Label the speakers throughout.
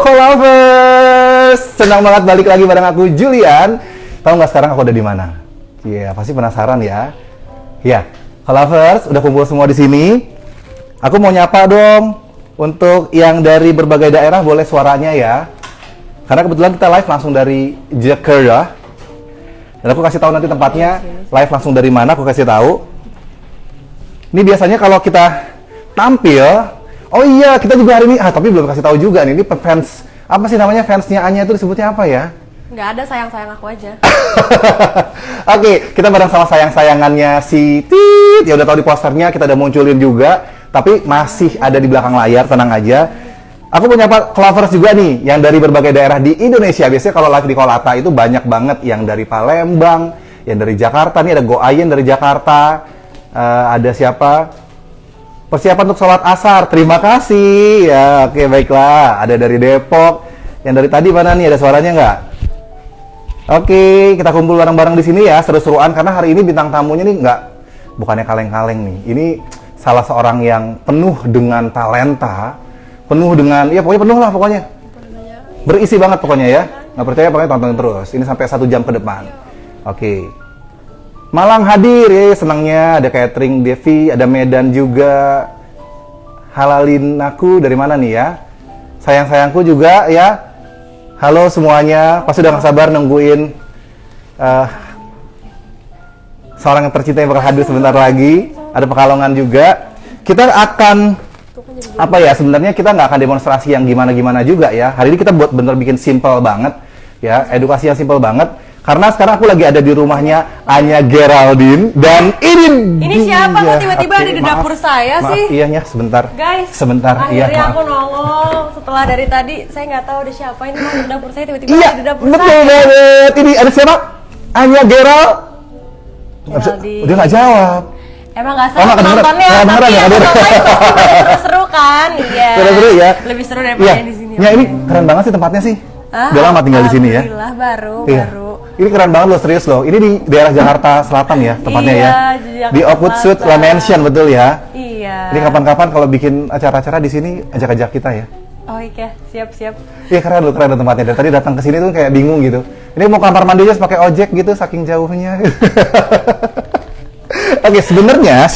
Speaker 1: Kolovers, senang banget balik lagi bareng aku Julian. Tahu nggak sekarang aku ada di mana? Iya, pasti penasaran ya. Ya, Kolovers udah kumpul semua di sini. Aku mau nyapa dong untuk yang dari berbagai daerah, boleh suaranya ya. Karena kebetulan kita live langsung dari Jakarta. Dan aku kasih tahu nanti tempatnya live langsung dari mana, aku kasih tahu. Ini biasanya kalau kita tampil, oh iya, kita juga hari ini, tapi belum kasih tahu juga nih, ini fans, apa sih namanya, fansnya Anya itu disebutnya apa ya?
Speaker 2: Nggak ada, sayang-sayang aku aja.
Speaker 1: Oke, kita bareng sama sayang-sayangannya si Tit, ya udah tahu di posternya, kita udah munculin juga, tapi masih ada di belakang layar, tenang aja. Aku punya Kolovers juga nih, yang dari berbagai daerah di Indonesia. Biasanya kalau live di Kolata itu banyak banget, yang dari Palembang, yang dari Jakarta, nih ada Go Ayen dari Jakarta, ada siapa? Persiapan untuk sholat asar, terima kasih. Ya, oke, baiklah. Ada dari Depok. Yang dari tadi mana nih? Ada suaranya nggak? Oke, kita kumpul bareng-bareng di sini ya, seru-seruan. Karena hari ini bintang tamunya nih bukannya kaleng-kaleng nih. Ini salah seorang yang penuh dengan talenta, penuh dengan, ya pokoknya penuh lah pokoknya. Berisi banget pokoknya ya. Nggak percaya pokoknya tonton terus. Ini sampai 1 jam ke depan. Oke. Malang hadir ya, senangnya ada catering Devi, ada Medan juga. Halalin aku dari mana nih ya? Sayang-sayangku juga ya. Halo semuanya, pasti udah gak sabar nungguin seorang yang tercinta yang bakal hadir sebentar lagi. Ada Pekalongan juga. Kita akan apa ya? Sebenarnya kita nggak akan demonstrasi yang gimana-gimana juga ya. Hari ini kita buat bener bikin simple banget ya, edukasi yang simple banget. Karena sekarang aku lagi ada di rumahnya Anya Geraldine dan
Speaker 2: Ini siapa kok tiba-tiba ada di dapur saya sih?
Speaker 1: Maaf, iya sebentar.
Speaker 2: Guys,
Speaker 1: sebentar.
Speaker 2: Akhirnya
Speaker 1: Iya,
Speaker 2: aku nongol setelah dari tadi saya nggak tahu ada siapa ini mau di dapur saya tiba-tiba
Speaker 1: iya,
Speaker 2: ada di dapur
Speaker 1: betul
Speaker 2: saya.
Speaker 1: banget. Ini ada siapa? Anya
Speaker 2: Geraldine.
Speaker 1: Dia nggak jawab.
Speaker 2: Emang nggak
Speaker 1: Oh,
Speaker 2: seru
Speaker 1: nggak kedengeran.
Speaker 2: nontonnya,
Speaker 1: Nggak kedengeran,
Speaker 2: tapi
Speaker 1: nggak
Speaker 2: yang
Speaker 1: kedengeran.
Speaker 2: nontonnya pasti seru kan? Iya.
Speaker 1: Seru ya.
Speaker 2: Lebih seru daripada
Speaker 1: Iya.
Speaker 2: yang di sini.
Speaker 1: Ya ini keren banget sih tempatnya sih. Udah lama tinggal di sini ya.
Speaker 2: Alhamdulillah baru.
Speaker 1: Ini keren banget loh, serius loh. Ini di daerah Jakarta Selatan ya tempatnya
Speaker 2: Iya,
Speaker 1: ya. Di Oakwood Suite La Mansion, betul ya.
Speaker 2: Iya.
Speaker 1: Ini kapan-kapan kalau bikin acara-acara di sini ajak-ajak kita ya.
Speaker 2: Oh iya, siap-siap.
Speaker 1: Iya keren loh tempatnya. Dari tadi datang ke sini tuh kayak bingung gitu. Ini mau kamar mandi aja pakai ojek gitu saking jauhnya. Oke, sebenarnya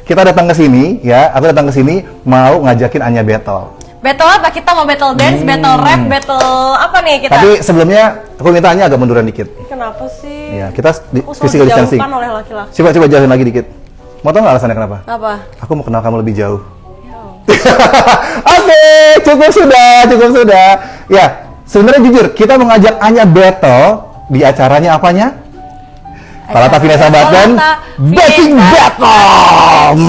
Speaker 1: kita datang ke sini ya. Aku datang ke sini mau ngajakin Anya battle.
Speaker 2: Battle apa? Kita mau battle dance, battle rap, battle apa nih kita?
Speaker 1: Tapi sebelumnya aku minta Anya agak munduran dikit.
Speaker 2: Kenapa sih?
Speaker 1: Ya, kita
Speaker 2: Aku
Speaker 1: physical
Speaker 2: selalu
Speaker 1: distancing.
Speaker 2: dijauhkan oleh laki-laki.
Speaker 1: Coba jauhin lagi dikit. Mau tau nggak alasannya kenapa?
Speaker 2: Apa?
Speaker 1: Aku mau kenal kamu lebih jauh.
Speaker 2: Ya.
Speaker 1: Oke, cukup sudah. Ya, sebenarnya jujur, kita mengajak Anya battle di acaranya apanya? Kolata Fineza Button Baking Battle.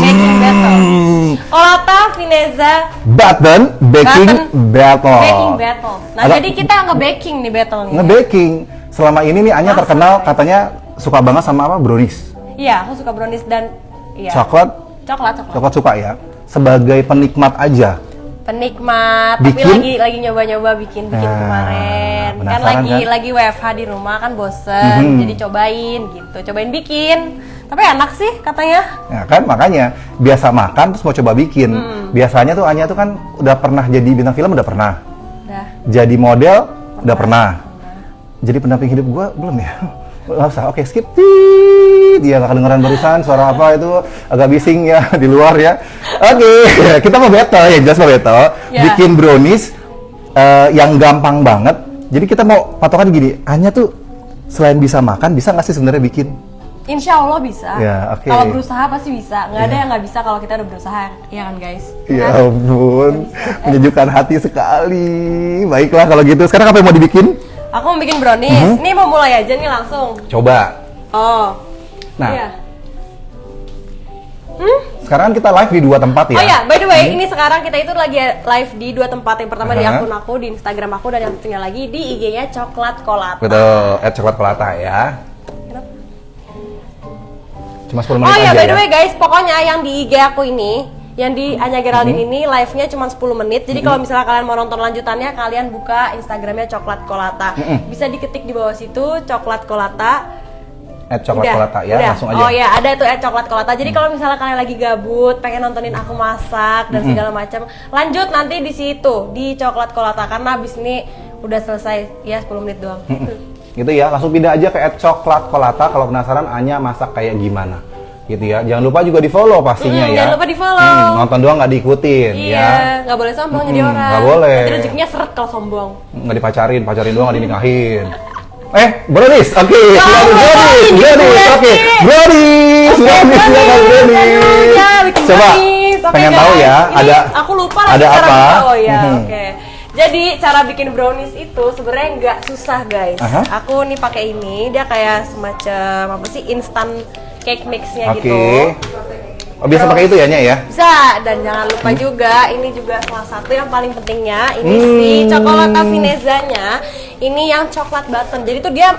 Speaker 2: Kolata Fineza
Speaker 1: Button Baking Battle.
Speaker 2: Baking Battle. Nah, jadi kita nge-baking nih battle-nya.
Speaker 1: Nge-baking. Selama ini nih Anya terkenal katanya suka banget sama apa? Brownies.
Speaker 2: Iya, aku suka brownies dan iya.
Speaker 1: Coklat suka ya. Sebagai penikmat aja.
Speaker 2: Penikmat,
Speaker 1: Bikin?
Speaker 2: tapi lagi nyoba-nyoba bikin kemarin. Kan lagi WFH di rumah kan bosen, jadi cobain bikin. Tapi enak sih katanya.
Speaker 1: Ya kan, makanya biasa makan terus mau coba bikin. Biasanya tuh Anya tuh kan udah pernah jadi bintang film, udah pernah. Jadi model, udah pernah. Jadi pendamping hidup gua belum ya? Nggak usah, oke skip. Dia nggak kedengeran barusan suara apa itu, agak bising ya di luar ya. Oke, kita mau battle ya, jelas mau battle. Bikin brownies yang gampang banget. Jadi kita mau patokan gini, Anya tuh selain bisa makan, bisa nggak sih sebenarnya bikin?
Speaker 2: Insya Allah bisa.
Speaker 1: Ya, oke.
Speaker 2: Kalau berusaha pasti bisa. Nggak ada yang nggak bisa kalau kita udah berusaha, ya kan guys?
Speaker 1: Ya ampun, menyejukkan hati sekali. Baiklah kalau gitu. Sekarang apa yang mau dibikin?
Speaker 2: Aku mau bikin brownies. Nih mau mulai aja nih langsung.
Speaker 1: Coba.
Speaker 2: Oh.
Speaker 1: Nah.
Speaker 2: Iya.
Speaker 1: Sekarang kita live di 2 tempat ya.
Speaker 2: Oh ya, by the way, ini sekarang kita itu lagi live di 2 tempat. Yang pertama di akun aku, di Instagram aku, dan yang satunya lagi di IG-nya Coklat Kolata.
Speaker 1: Betul, @coklat kolata ya. Cuma 10 menit
Speaker 2: Oh
Speaker 1: aja
Speaker 2: ya, by the
Speaker 1: ya.
Speaker 2: way guys, pokoknya yang di IG aku ini, yang di Anya Geraldine ini live-nya cuma 10 menit. Jadi kalau misalnya kalian mau nonton lanjutannya, kalian buka Instagramnya Coklat Kolata. Bisa diketik di bawah situ Coklat Kolata.
Speaker 1: @coklatkolata ya,
Speaker 2: udah.
Speaker 1: langsung aja.
Speaker 2: Oh ya, ada tuh @coklatkolata. Jadi kalau misalnya kalian lagi gabut, pengen nontonin aku masak dan segala macam, lanjut nanti di situ di Coklatkolata karena abis ini udah selesai ya 10 menit doang.
Speaker 1: Gitu ya, langsung pindah aja ke @coklatkolata kalau penasaran Anya masak kayak gimana. Gitu ya. Jangan lupa juga di-follow pastinya ya.
Speaker 2: Jangan lupa di-follow.
Speaker 1: Nonton doang nggak diikutin
Speaker 2: Iya,
Speaker 1: ya.
Speaker 2: nggak boleh sombong jadi orang.
Speaker 1: Nggak boleh.
Speaker 2: Nanti rezekinya seret kalau sombong.
Speaker 1: Nggak dipacarin doang nggak dinikahin. Brownies, oke,
Speaker 2: Ya Allah, ini
Speaker 1: brownies,
Speaker 2: gue
Speaker 1: oke,
Speaker 2: sih.
Speaker 1: brownies, brownies.
Speaker 2: Ya, bikin
Speaker 1: Coba,
Speaker 2: brownies. Oke,
Speaker 1: pengen
Speaker 2: guys.
Speaker 1: tahu ya,
Speaker 2: Ini aku lupa lagi
Speaker 1: ada
Speaker 2: cara
Speaker 1: apa?
Speaker 2: bikin. Oh ya, oke. Jadi cara bikin brownies itu sebenarnya nggak susah guys.
Speaker 1: Aha.
Speaker 2: Aku nih pakai ini, dia kayak semacam apa sih instant cake mixnya
Speaker 1: Oke.
Speaker 2: gitu.
Speaker 1: Oh, biasa pakai itu ya, Nya ya?
Speaker 2: Bisa, dan jangan lupa juga ini juga salah satu yang paling pentingnya ini si Cioccolata Finezza-nya. Ini yang coklat button. Jadi tuh dia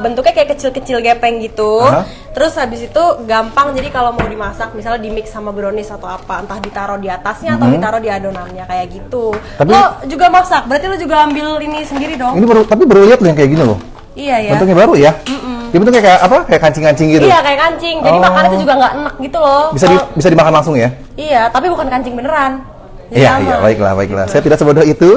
Speaker 2: bentuknya kayak kecil-kecil gepeng gitu. Terus habis itu gampang, jadi kalau mau dimasak misalnya di mix sama brownies atau apa, entah ditaruh di atasnya atau ditaruh di adonannya kayak gitu.
Speaker 1: Tapi-
Speaker 2: lo juga masak, berarti lo juga ambil ini sendiri dong?
Speaker 1: Ini tapi baru lihat yang kayak gini loh.
Speaker 2: Iya ya.
Speaker 1: Bentuknya baru ya? Dia bentuknya kayak apa? Kayak kancing-kancing gitu.
Speaker 2: Iya kayak kancing, jadi
Speaker 1: Oh.
Speaker 2: makannya tuh juga nggak enak gitu loh.
Speaker 1: Bisa dimakan langsung ya?
Speaker 2: Iya, tapi bukan kancing beneran. Jadi
Speaker 1: Iya,
Speaker 2: aman.
Speaker 1: iya, baiklah. Saya tidak sebodoh itu.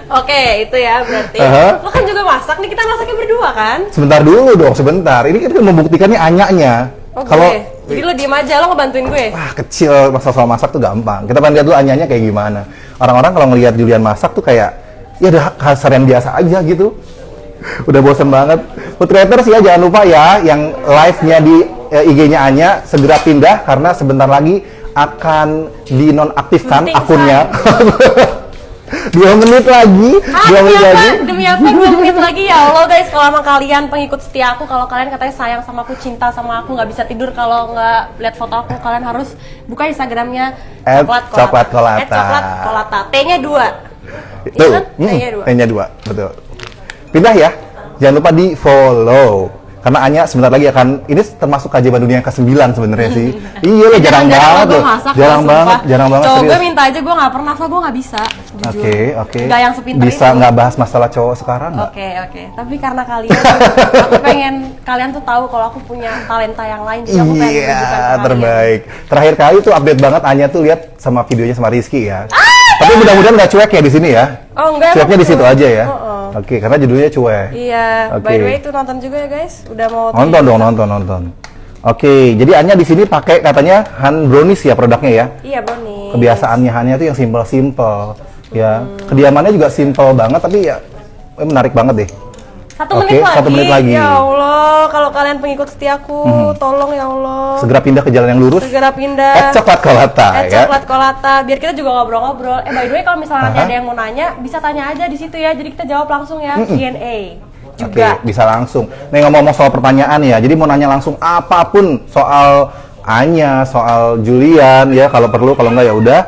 Speaker 2: Oke, itu ya berarti. Lo kan juga masak nih, kita masaknya berdua kan?
Speaker 1: Sebentar dulu dong, sebentar. Ini kan membuktikannya Anyanya.
Speaker 2: Oh,
Speaker 1: Kalau
Speaker 2: jadi lo diem aja, lo ngebantuin gue.
Speaker 1: wah kecil soal masak tuh gampang. Kita pengen lihat dulu Anyanya kayak gimana. Orang-orang kalau ngelihat Julian masak tuh kayak ya udah kasarian biasa aja gitu. Udah bosen banget. Food creators ya jangan lupa ya yang live-nya di IG-nya Anya segera pindah karena sebentar lagi akan dinonaktifkan
Speaker 2: Penting,
Speaker 1: akunnya. 2 menit lagi, 2 menit lagi.
Speaker 2: Demi apa 2 menit lagi ya Allah guys. Kalau emang kalian pengikut setia aku, kalau kalian katanya sayang sama aku, cinta sama aku, nggak bisa tidur kalau nggak lihat foto aku, kalian harus buka Instagramnya
Speaker 1: @coklatkolata.
Speaker 2: @coklatkolata. T-nya 2.
Speaker 1: Tuh,
Speaker 2: T-nya 2.
Speaker 1: T-nya 2, betul. Pindah ya, jangan lupa di follow. Karena Anya sebentar lagi akan, ini termasuk keajaiban dunia yang ke-9 sebenarnya sih. Iya loh, jarang banget loh. Jarang banget
Speaker 2: Cowok
Speaker 1: serius.
Speaker 2: gue minta aja, gue nggak pernah, soalnya gue nggak bisa.
Speaker 1: Oke.
Speaker 2: Nggak yang sepintar
Speaker 1: Bisa
Speaker 2: itu.
Speaker 1: nggak bahas masalah cowok sekarang nggak?
Speaker 2: Oke. Tapi karena kalian, aku pengen kalian tuh tahu kalau aku punya talenta yang lain. Jadi aku pengen
Speaker 1: Iya,
Speaker 2: tunjukkan ke kalian.
Speaker 1: terbaik. Terakhir kali tuh update banget Anya tuh lihat sama videonya sama Rizky ya. Tapi mudah-mudahan nggak cuek ya di sini ya.
Speaker 2: Oh enggak.
Speaker 1: Cueknya di situ aja ya.
Speaker 2: Oh.
Speaker 1: Oke, karena judulnya cuek.
Speaker 2: Iya.
Speaker 1: Oke.
Speaker 2: By the way itu nonton juga ya guys. Udah mau.
Speaker 1: Nonton dong, nonton. Oke, jadi Anya di sini pakai katanya hand brownies ya produknya ya.
Speaker 2: Iya brownies.
Speaker 1: Kebiasaannya Anya tuh yang simple ya. Kediamannya juga simple banget tapi ya menarik banget deh.
Speaker 2: 1
Speaker 1: Oke,
Speaker 2: menit lagi.
Speaker 1: 1 menit lagi.
Speaker 2: Ya Allah, kalau kalian pengikut setiaku, tolong ya Allah.
Speaker 1: Segera pindah ke jalan yang lurus.
Speaker 2: Segera pindah.
Speaker 1: @coklatkolata ya.
Speaker 2: Coklatkolata. Biar kita juga ngobrol-ngobrol. By the way, kalau misalnya nanti ada yang mau nanya, bisa tanya aja di situ ya. Jadi kita jawab langsung ya. Q&A juga.
Speaker 1: Oke, bisa langsung. Nih ngomong-ngomong soal pertanyaan ya. Jadi mau nanya langsung apapun soal Anya, soal Julian ya. Kalau perlu, kalau enggak ya udah.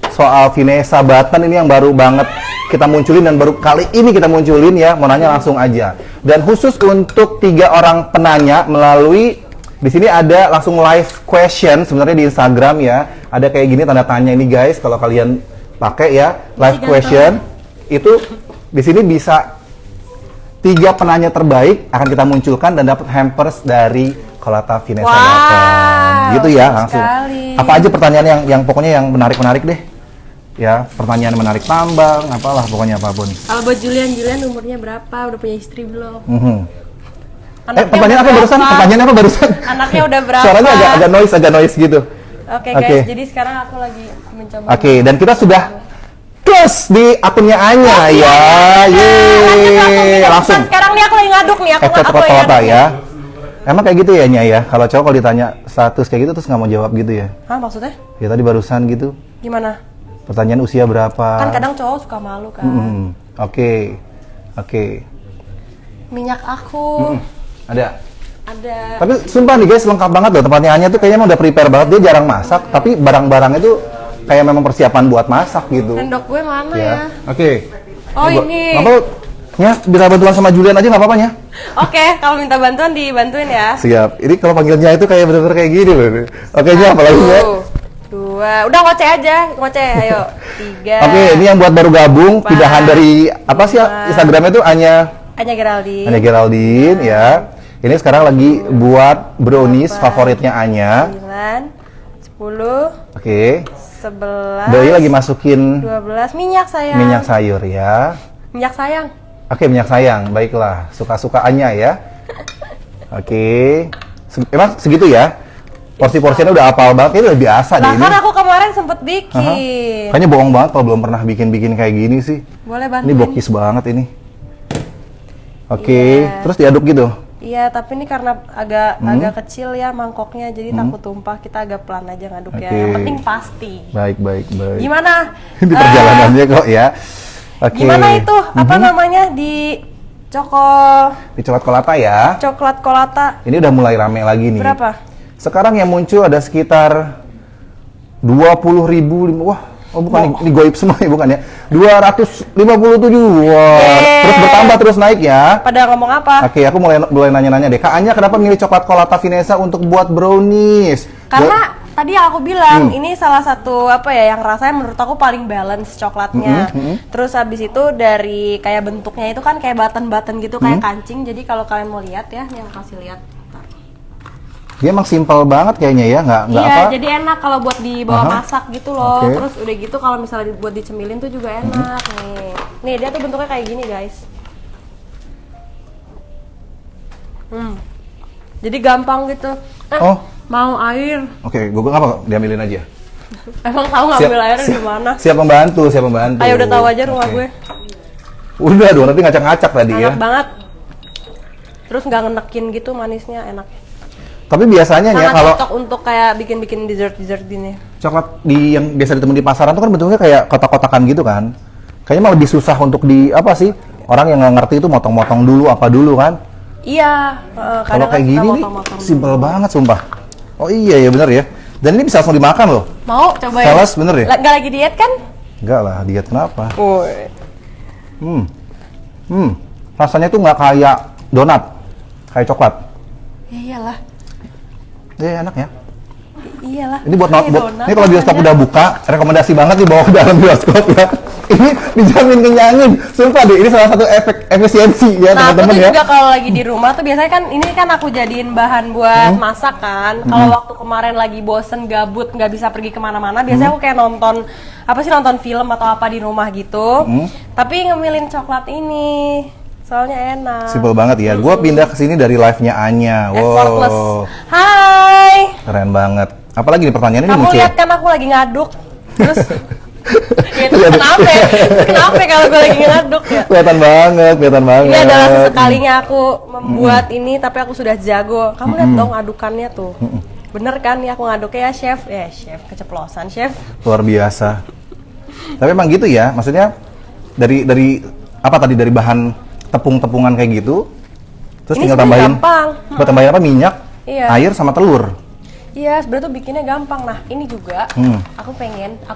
Speaker 1: Soal Finezza Button ini yang baru banget kita munculin dan baru kali ini kita munculin ya. Mau nanya langsung aja. Dan khusus untuk 3 orang penanya melalui di sini ada langsung live question sebenarnya di Instagram ya. Ada kayak gini tanda tanya ini guys kalau kalian pakai ya live question itu di sini bisa 3 penanya terbaik akan kita munculkan dan dapat hampers dari Kolata Finezza Button. Gitu ya langsung.
Speaker 2: Sekali.
Speaker 1: Apa aja pertanyaan yang pokoknya yang menarik-menarik deh. Ya, pertanyaan menarik tambang, apalah pokoknya apapun.
Speaker 2: Kalau buat Julian umurnya berapa? Udah punya istri belum?
Speaker 1: Pertanyaan apa barusan? Pertanyaan apa barusan?
Speaker 2: Anaknya udah berapa?
Speaker 1: Suaranya agak noise gitu.
Speaker 2: Oke guys, jadi sekarang aku lagi mencoba.
Speaker 1: Oke, dan kita sudah close di akunnya Anya ya. Yeay. Langsung.
Speaker 2: Sekarang nih aku lagi ngaduk nih, aku lagi
Speaker 1: Kolata
Speaker 2: ngaduk.
Speaker 1: ya. Emang kayak gitu ya Nya ya? Kalau cowok kalau ditanya status kayak gitu terus nggak mau jawab gitu ya?
Speaker 2: Hah, maksudnya?
Speaker 1: Ya tadi barusan gitu.
Speaker 2: Gimana?
Speaker 1: Pertanyaan usia berapa?
Speaker 2: Kan kadang cowok suka malu kan.
Speaker 1: Oke.
Speaker 2: Minyak aku
Speaker 1: Ada.
Speaker 2: ada.
Speaker 1: Tapi sumpah nih guys, lengkap banget loh tempatnya Anya tuh kayaknya emang udah prepare banget. Dia jarang masak, tapi barang-barangnya tuh kayak memang persiapan buat masak gitu.
Speaker 2: Sendok gue mana ya?
Speaker 1: Oke.
Speaker 2: Oh ini.
Speaker 1: Nggak apa ya, bisa bantuan sama Julian aja nggak apa-apa ya?
Speaker 2: Oke, kalau minta bantuan dibantuin ya.
Speaker 1: Siap. Ini kalau panggilnya itu kayak bener-bener kayak gini loh. Oke, Nya, apa lagi ya?
Speaker 2: 2, udah ngoceh aja, ayo. 3.
Speaker 1: Oke, ini yang buat baru gabung,
Speaker 2: 4,
Speaker 1: pindahan dari apa sih
Speaker 2: 5,
Speaker 1: Instagramnya tuh Anya
Speaker 2: Anya Geraldine.
Speaker 1: Anya Geraldine ya. Ini sekarang lagi buat brownies favoritnya Anya.
Speaker 2: 9, 10.
Speaker 1: Oke.
Speaker 2: 11.
Speaker 1: Doi lagi masukin
Speaker 2: 12 minyak sayang.
Speaker 1: minyak sayur ya.
Speaker 2: Minyak sayang.
Speaker 1: Oke, minyak sayang. Baiklah, suka-suka Anya ya. Oke. Emang segitu ya? Porsi-porsinya udah apal banget, ini udah biasa deh ini.
Speaker 2: Bahkan aku kemarin sempet bikin.
Speaker 1: Kayaknya bohong banget kalau belum pernah bikin-bikin kayak gini sih.
Speaker 2: Boleh bantuin.
Speaker 1: Ini bokis banget ini. Oke,
Speaker 2: Iya.
Speaker 1: terus diaduk gitu.
Speaker 2: Iya, tapi ini karena agak kecil ya mangkoknya, jadi takut tumpah. Kita agak pelan aja ngaduknya.
Speaker 1: Oke.
Speaker 2: Yang penting pasti.
Speaker 1: Baik.
Speaker 2: Gimana?
Speaker 1: Di perjalanannya kok ya. Oke.
Speaker 2: Gimana itu? Apa namanya di
Speaker 1: Di coklat kolata ya.
Speaker 2: coklat kolata?
Speaker 1: Ini udah mulai rame lagi nih.
Speaker 2: Berapa?
Speaker 1: Sekarang yang muncul ada sekitar 20.000. Wah, oh bukan ini goib semua ya, bukan ya. 257. Wah, terus bertambah terus naik ya.
Speaker 2: Pada ngomong apa?
Speaker 1: Oke, aku mulai nanya-nanya deh. Kak Anya kenapa milih coklat kolata Finesa untuk buat brownies?
Speaker 2: Karena tadi yang aku bilang ini salah satu apa ya yang rasanya menurut aku paling balance coklatnya. Terus habis itu dari kayak bentuknya itu kan kayak button-button gitu kayak kancing. Jadi kalau kalian mau lihat ya, nih aku kasih lihat.
Speaker 1: Dia emang simpel banget kayaknya ya, nggak
Speaker 2: Iya,
Speaker 1: apa?
Speaker 2: jadi enak kalau buat dibawa masak gitu loh.
Speaker 1: Oke.
Speaker 2: Terus udah gitu kalau misalnya buat dicemilin tuh juga enak nih. Nih dia tuh bentuknya kayak gini guys. Jadi gampang gitu.
Speaker 1: Oh.
Speaker 2: Mau air?
Speaker 1: Oke, gue apa? Diambilin aja.
Speaker 2: Emang tahu ngambil air di mana?
Speaker 1: Siap membantu.
Speaker 2: Ayo udah tahu aja rumah
Speaker 1: Oke.
Speaker 2: gue.
Speaker 1: Udah dong, tapi ngacak-ngacak tadi ya.
Speaker 2: Enak banget. Terus nggak ngenekin gitu manisnya enak.
Speaker 1: Tapi biasanya ya
Speaker 2: Sangat
Speaker 1: kalau
Speaker 2: cocok untuk kayak bikin dessert gini.
Speaker 1: coklat yang biasa ditemukan di pasaran tuh kan bentuknya kayak kotak-kotakan gitu kan. Kayaknya malah lebih susah untuk di apa sih? Orang yang nggak ngerti itu motong-motong dulu apa dulu kan.
Speaker 2: Iya.
Speaker 1: Kalau kayak gini nih simpel banget sumpah. Oh iya ya bener ya. Dan ini bisa langsung dimakan loh.
Speaker 2: Mau cobain?
Speaker 1: Sales bener ya?
Speaker 2: Nggak lagi diet kan?
Speaker 1: Enggak lah, diet kenapa?
Speaker 2: Woi.
Speaker 1: Rasanya tuh nggak kayak donat, kayak coklat.
Speaker 2: Ya iyalah.
Speaker 1: Enak ya.
Speaker 2: Iyalah.
Speaker 1: Ini buat
Speaker 2: kayak
Speaker 1: buat
Speaker 2: donat
Speaker 1: ini kalau bioskop
Speaker 2: rasanya.
Speaker 1: udah buka, rekomendasi banget nih bawa ke dalam bioskop ya. Ini dijamin kenyangin. Sumpah deh, ini salah satu efisiensi ya
Speaker 2: Nah, aku
Speaker 1: teman-teman
Speaker 2: tuh
Speaker 1: ya.
Speaker 2: juga kalau lagi di rumah tuh biasanya kan ini kan aku jadiin bahan buat masak kan. Kalau waktu kemarin lagi bosen, gabut, nggak bisa pergi kemana-mana, biasanya aku kayak nonton film atau apa di rumah gitu. Tapi ngemilin coklat ini, soalnya enak.
Speaker 1: Simpel banget ya. Gua pindah ke sini dari live-nya Anya.
Speaker 2: Effortless.
Speaker 1: Wow.
Speaker 2: Hai.
Speaker 1: Keren banget. Apalagi nih pertanyaannya ini
Speaker 2: Kamu
Speaker 1: muncul.
Speaker 2: lihat kan aku lagi ngaduk. Terus ya, itu kenapa ya? Kenapa ya kalau gue lagi ngaduk ya?
Speaker 1: Kelihatan banget.
Speaker 2: Ini adalah sesekalinya aku membuat ini, tapi aku sudah jago. Kamu lihat dong adukannya tuh. Bener kan nih aku ngaduknya ya chef? Chef, keceplosan chef.
Speaker 1: Luar biasa. Tapi emang gitu ya, maksudnya dari apa tadi dari bahan tepung-tepungan kayak gitu, terus
Speaker 2: Ini
Speaker 1: tinggal
Speaker 2: sebenarnya
Speaker 1: tambahin,
Speaker 2: gampang.
Speaker 1: buat tambahin apa minyak,
Speaker 2: Iya.
Speaker 1: air sama telur.
Speaker 2: Iya, sebenarnya tuh bikinnya gampang. Nah, ini juga aku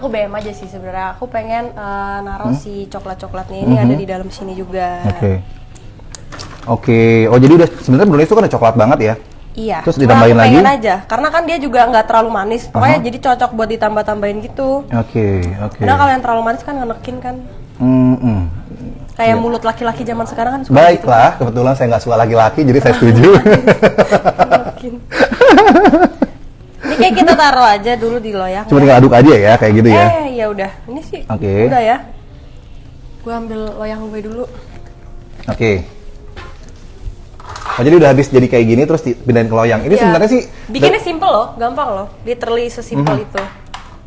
Speaker 2: BM aja sih sebenarnya. Aku pengen naruh si coklat-coklatnya ini ada di dalam sini juga.
Speaker 1: Oke. Oh jadi udah sebenarnya brownies itu kan udah coklat banget ya?
Speaker 2: Iya.
Speaker 1: Terus
Speaker 2: cuma
Speaker 1: ditambahin
Speaker 2: aku pengen
Speaker 1: lagi?
Speaker 2: aja, karena kan dia juga nggak terlalu manis. Pokoknya jadi cocok buat ditambah-tambahin gitu.
Speaker 1: Oke.
Speaker 2: Karena kalau yang terlalu manis kan ngenekin kan. Kayak mulut laki-laki zaman sekarang kan suka
Speaker 1: Baiklah, kebetulan saya nggak suka laki-laki, jadi saya setuju.
Speaker 2: ngenekin. Ini kayak kita taruh aja dulu di loyang.
Speaker 1: Cuma tinggal aduk aja ya, kayak gitu ya.
Speaker 2: Ya udah. Ini sih
Speaker 1: Oke.
Speaker 2: udah ya. Gue ambil loyang gue dulu.
Speaker 1: Oke. Oh jadi udah habis jadi kayak gini terus dipindahin ke loyang. Ini
Speaker 2: Iya.
Speaker 1: sebenarnya sih
Speaker 2: Bikinnya simple loh, gampang loh. Literally sesimpel itu.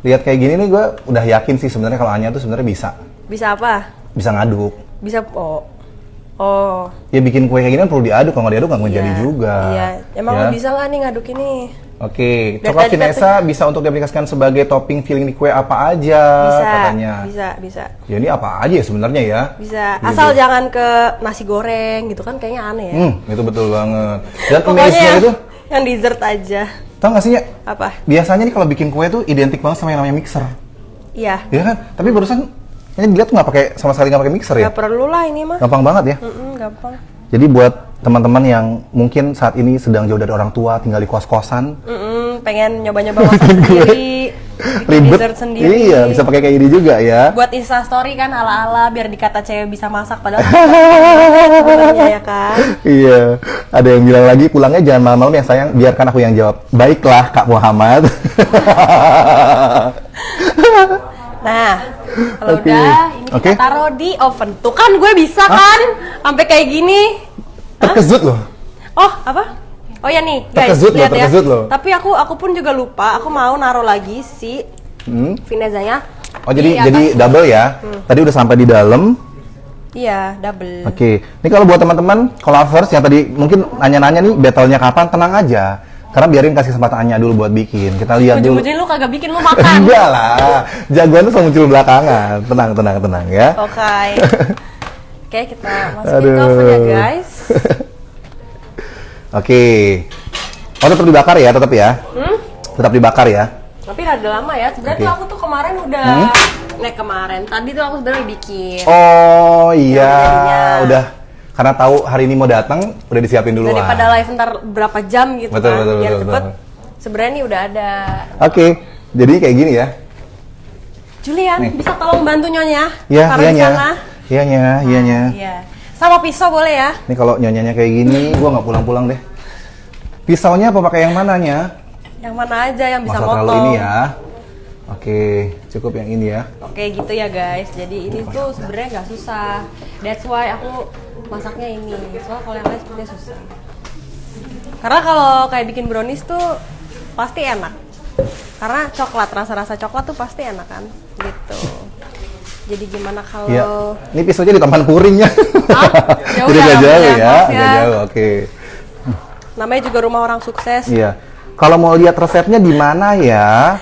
Speaker 1: lihat kayak gini nih gue udah yakin sih sebenarnya kalau Anya tuh sebenarnya bisa
Speaker 2: Bisa apa?
Speaker 1: ngaduk.
Speaker 2: Bisa oh.
Speaker 1: Ya bikin kue kayak gini kan perlu diaduk, kalau nggak diaduk nggak jadi
Speaker 2: Iya.
Speaker 1: juga.
Speaker 2: Iya. Emang
Speaker 1: Ya.
Speaker 2: lo bisa nggak nih ngaduk ini?
Speaker 1: Oke,
Speaker 2: Dari
Speaker 1: coklat
Speaker 2: tadi
Speaker 1: Finesa bisa untuk diaplikasikan sebagai topping filling di kue apa aja
Speaker 2: Bisa.
Speaker 1: katanya.
Speaker 2: Bisa.
Speaker 1: Ya ini apa aja ya sebenarnya ya?
Speaker 2: Bisa.
Speaker 1: Iya,
Speaker 2: Asal jangan ke nasi goreng gitu kan kayaknya aneh ya.
Speaker 1: Itu betul banget. Dan
Speaker 2: Pokoknya
Speaker 1: amaze-nya itu,
Speaker 2: yang dessert aja.
Speaker 1: tau gak sih ya?
Speaker 2: Apa?
Speaker 1: Biasanya nih kalau bikin kue tuh identik banget sama yang namanya mixer.
Speaker 2: Iya.
Speaker 1: Ya kan? Tapi barusan ini dilihat tuh nggak pakai, sama sekali nggak pakai mixer ya?
Speaker 2: Gak perlu lah ini mah.
Speaker 1: Gampang banget ya.
Speaker 2: Gampang.
Speaker 1: Jadi buat teman-teman yang mungkin saat ini sedang jauh dari orang tua, tinggal di kos-kosan,
Speaker 2: pengen nyoba-nyoba masak sendiri, bikin
Speaker 1: Ribet.
Speaker 2: dessert sendiri.
Speaker 1: Iya, bisa pakai kayak gini juga ya.
Speaker 2: Buat Instastory kan ala-ala biar dikata cewek bisa masak padahal sebenarnya ya kan.
Speaker 1: Iya, ada yang bilang lagi pulangnya jangan malam-malam ya sayang, biarkan aku yang jawab. Baiklah Kak Muhammad.
Speaker 2: Nah, kalau
Speaker 1: Oke.
Speaker 2: udah ini
Speaker 1: Oke.
Speaker 2: kita taruh di oven. Tuh kan gue bisa kan sampai kayak gini.
Speaker 1: Terkejut loh.
Speaker 2: Oh, apa? Oh ya nih, guys,
Speaker 1: Terkejut loh,
Speaker 2: lihat ya.
Speaker 1: terkejut loh.
Speaker 2: Tapi aku pun juga lupa, aku mau naruh lagi si finezanya.
Speaker 1: Oh jadi
Speaker 2: di atas.
Speaker 1: double ya. Tadi udah sampai di dalam.
Speaker 2: Iya, double.
Speaker 1: Oke. Ini kalau buat teman-teman lovers yang tadi mungkin nanya-nanya nih battle-nya kapan, tenang aja. Karena biarin kasih kesempatan Anya dulu buat bikin. Kita lihat dulu.
Speaker 2: Ujung-ujungnya lu kagak bikin, lu makan.
Speaker 1: Enggak lah. Jagoan tuh selalu muncul belakangan. Tenang ya.
Speaker 2: Oke. Oke, kita masukin ke oven ya, guys.
Speaker 1: Oke. Oh, tetap dibakar ya, tetap ya. Tetap dibakar ya.
Speaker 2: Tapi rada lama ya. Sebenarnya
Speaker 1: Oke.
Speaker 2: tuh aku tuh kemarin udah kemarin. Tadi tuh aku sebenarnya bikin.
Speaker 1: Oh iya,
Speaker 2: jadinya.
Speaker 1: udah. Karena tahu hari ini mau datang, udah disiapin duluan.
Speaker 2: Daripada live ntar berapa jam gitu
Speaker 1: Betul,
Speaker 2: kan.
Speaker 1: betul,
Speaker 2: biar
Speaker 1: betul,
Speaker 2: cepet.
Speaker 1: betul.
Speaker 2: Sebenarnya ini udah ada.
Speaker 1: Oke, jadi kayak gini ya.
Speaker 2: Julian,
Speaker 1: Nih.
Speaker 2: bisa tolong bantu nyonya?
Speaker 1: Iya,
Speaker 2: Taruh di
Speaker 1: iyanya.
Speaker 2: sana.
Speaker 1: Iyanya.
Speaker 2: Iya. Sama pisau boleh ya?
Speaker 1: Ini kalau nyonyanya kayak gini, gua nggak pulang-pulang deh. Pisaunya apa pakai yang mananya?
Speaker 2: Yang mana aja yang bisa
Speaker 1: Masa
Speaker 2: motong.
Speaker 1: terlalu ini ya. Oke, cukup yang ini ya.
Speaker 2: Oke gitu ya guys. Jadi ini tuh sebenarnya nggak susah. That's why aku masaknya ini. Soalnya kalau yang lain sebenarnya susah. Karena kalau kayak bikin brownies tuh pasti enak. Karena coklat, rasa-rasa coklat tuh pasti enak kan. Gitu. Jadi gimana kalau
Speaker 1: Iya. Ini pisaunya di taman puring ya.
Speaker 2: Hah? Jauh
Speaker 1: Udah
Speaker 2: ya,
Speaker 1: agak jauh
Speaker 2: maaf
Speaker 1: ya,
Speaker 2: ya.
Speaker 1: agak jauh. Oke.
Speaker 2: namanya juga rumah orang sukses.
Speaker 1: Iya. Kalau mau lihat resepnya di mana ya?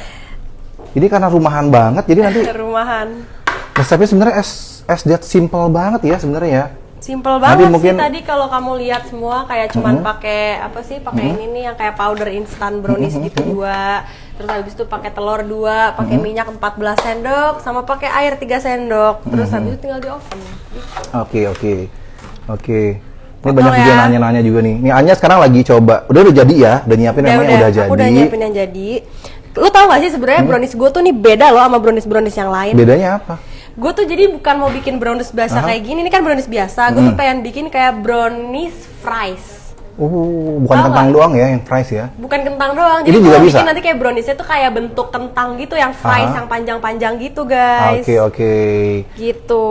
Speaker 1: Ini karena rumahan banget, jadi nanti
Speaker 2: Rumahan.
Speaker 1: resepnya sebenarnya as that simple banget ya sebenarnya ya.
Speaker 2: Simple
Speaker 1: Nanti
Speaker 2: banget
Speaker 1: mungkin-
Speaker 2: sih tadi kalau kamu lihat semua kayak cuman pakai apa sih? Pakai ini nih yang kayak powder instan brownies gitu dua. Terus habis itu pakai telur 2, pakai minyak 14 sendok sama pakai air 3 sendok. Terus habis itu tinggal di oven.
Speaker 1: Oke. Ini
Speaker 2: Potong
Speaker 1: banyak juga
Speaker 2: ya.
Speaker 1: nanya-nanya juga nih. Ini Anya sekarang lagi coba. Udah jadi ya? Udah nyiapin namanya udah jadi.
Speaker 2: Aku udah nyiapin yang jadi. Lu tau gak sih sebenarnya brownies gue tuh nih beda loh sama brownies yang lain.
Speaker 1: Bedanya apa?
Speaker 2: Gue tuh jadi bukan mau bikin brownies biasa kayak gini, ini kan brownies biasa. Gue tuh pengen bikin kayak brownies fries.
Speaker 1: Bukan
Speaker 2: Tahu
Speaker 1: kentang
Speaker 2: nggak?
Speaker 1: doang ya yang fries ya.
Speaker 2: Bukan kentang doang.
Speaker 1: Ini
Speaker 2: Jadi
Speaker 1: juga
Speaker 2: gue
Speaker 1: bisa?
Speaker 2: bikin nanti kayak browniesnya tuh kayak bentuk kentang gitu yang fries yang panjang-panjang gitu guys.
Speaker 1: Oke.
Speaker 2: Gitu.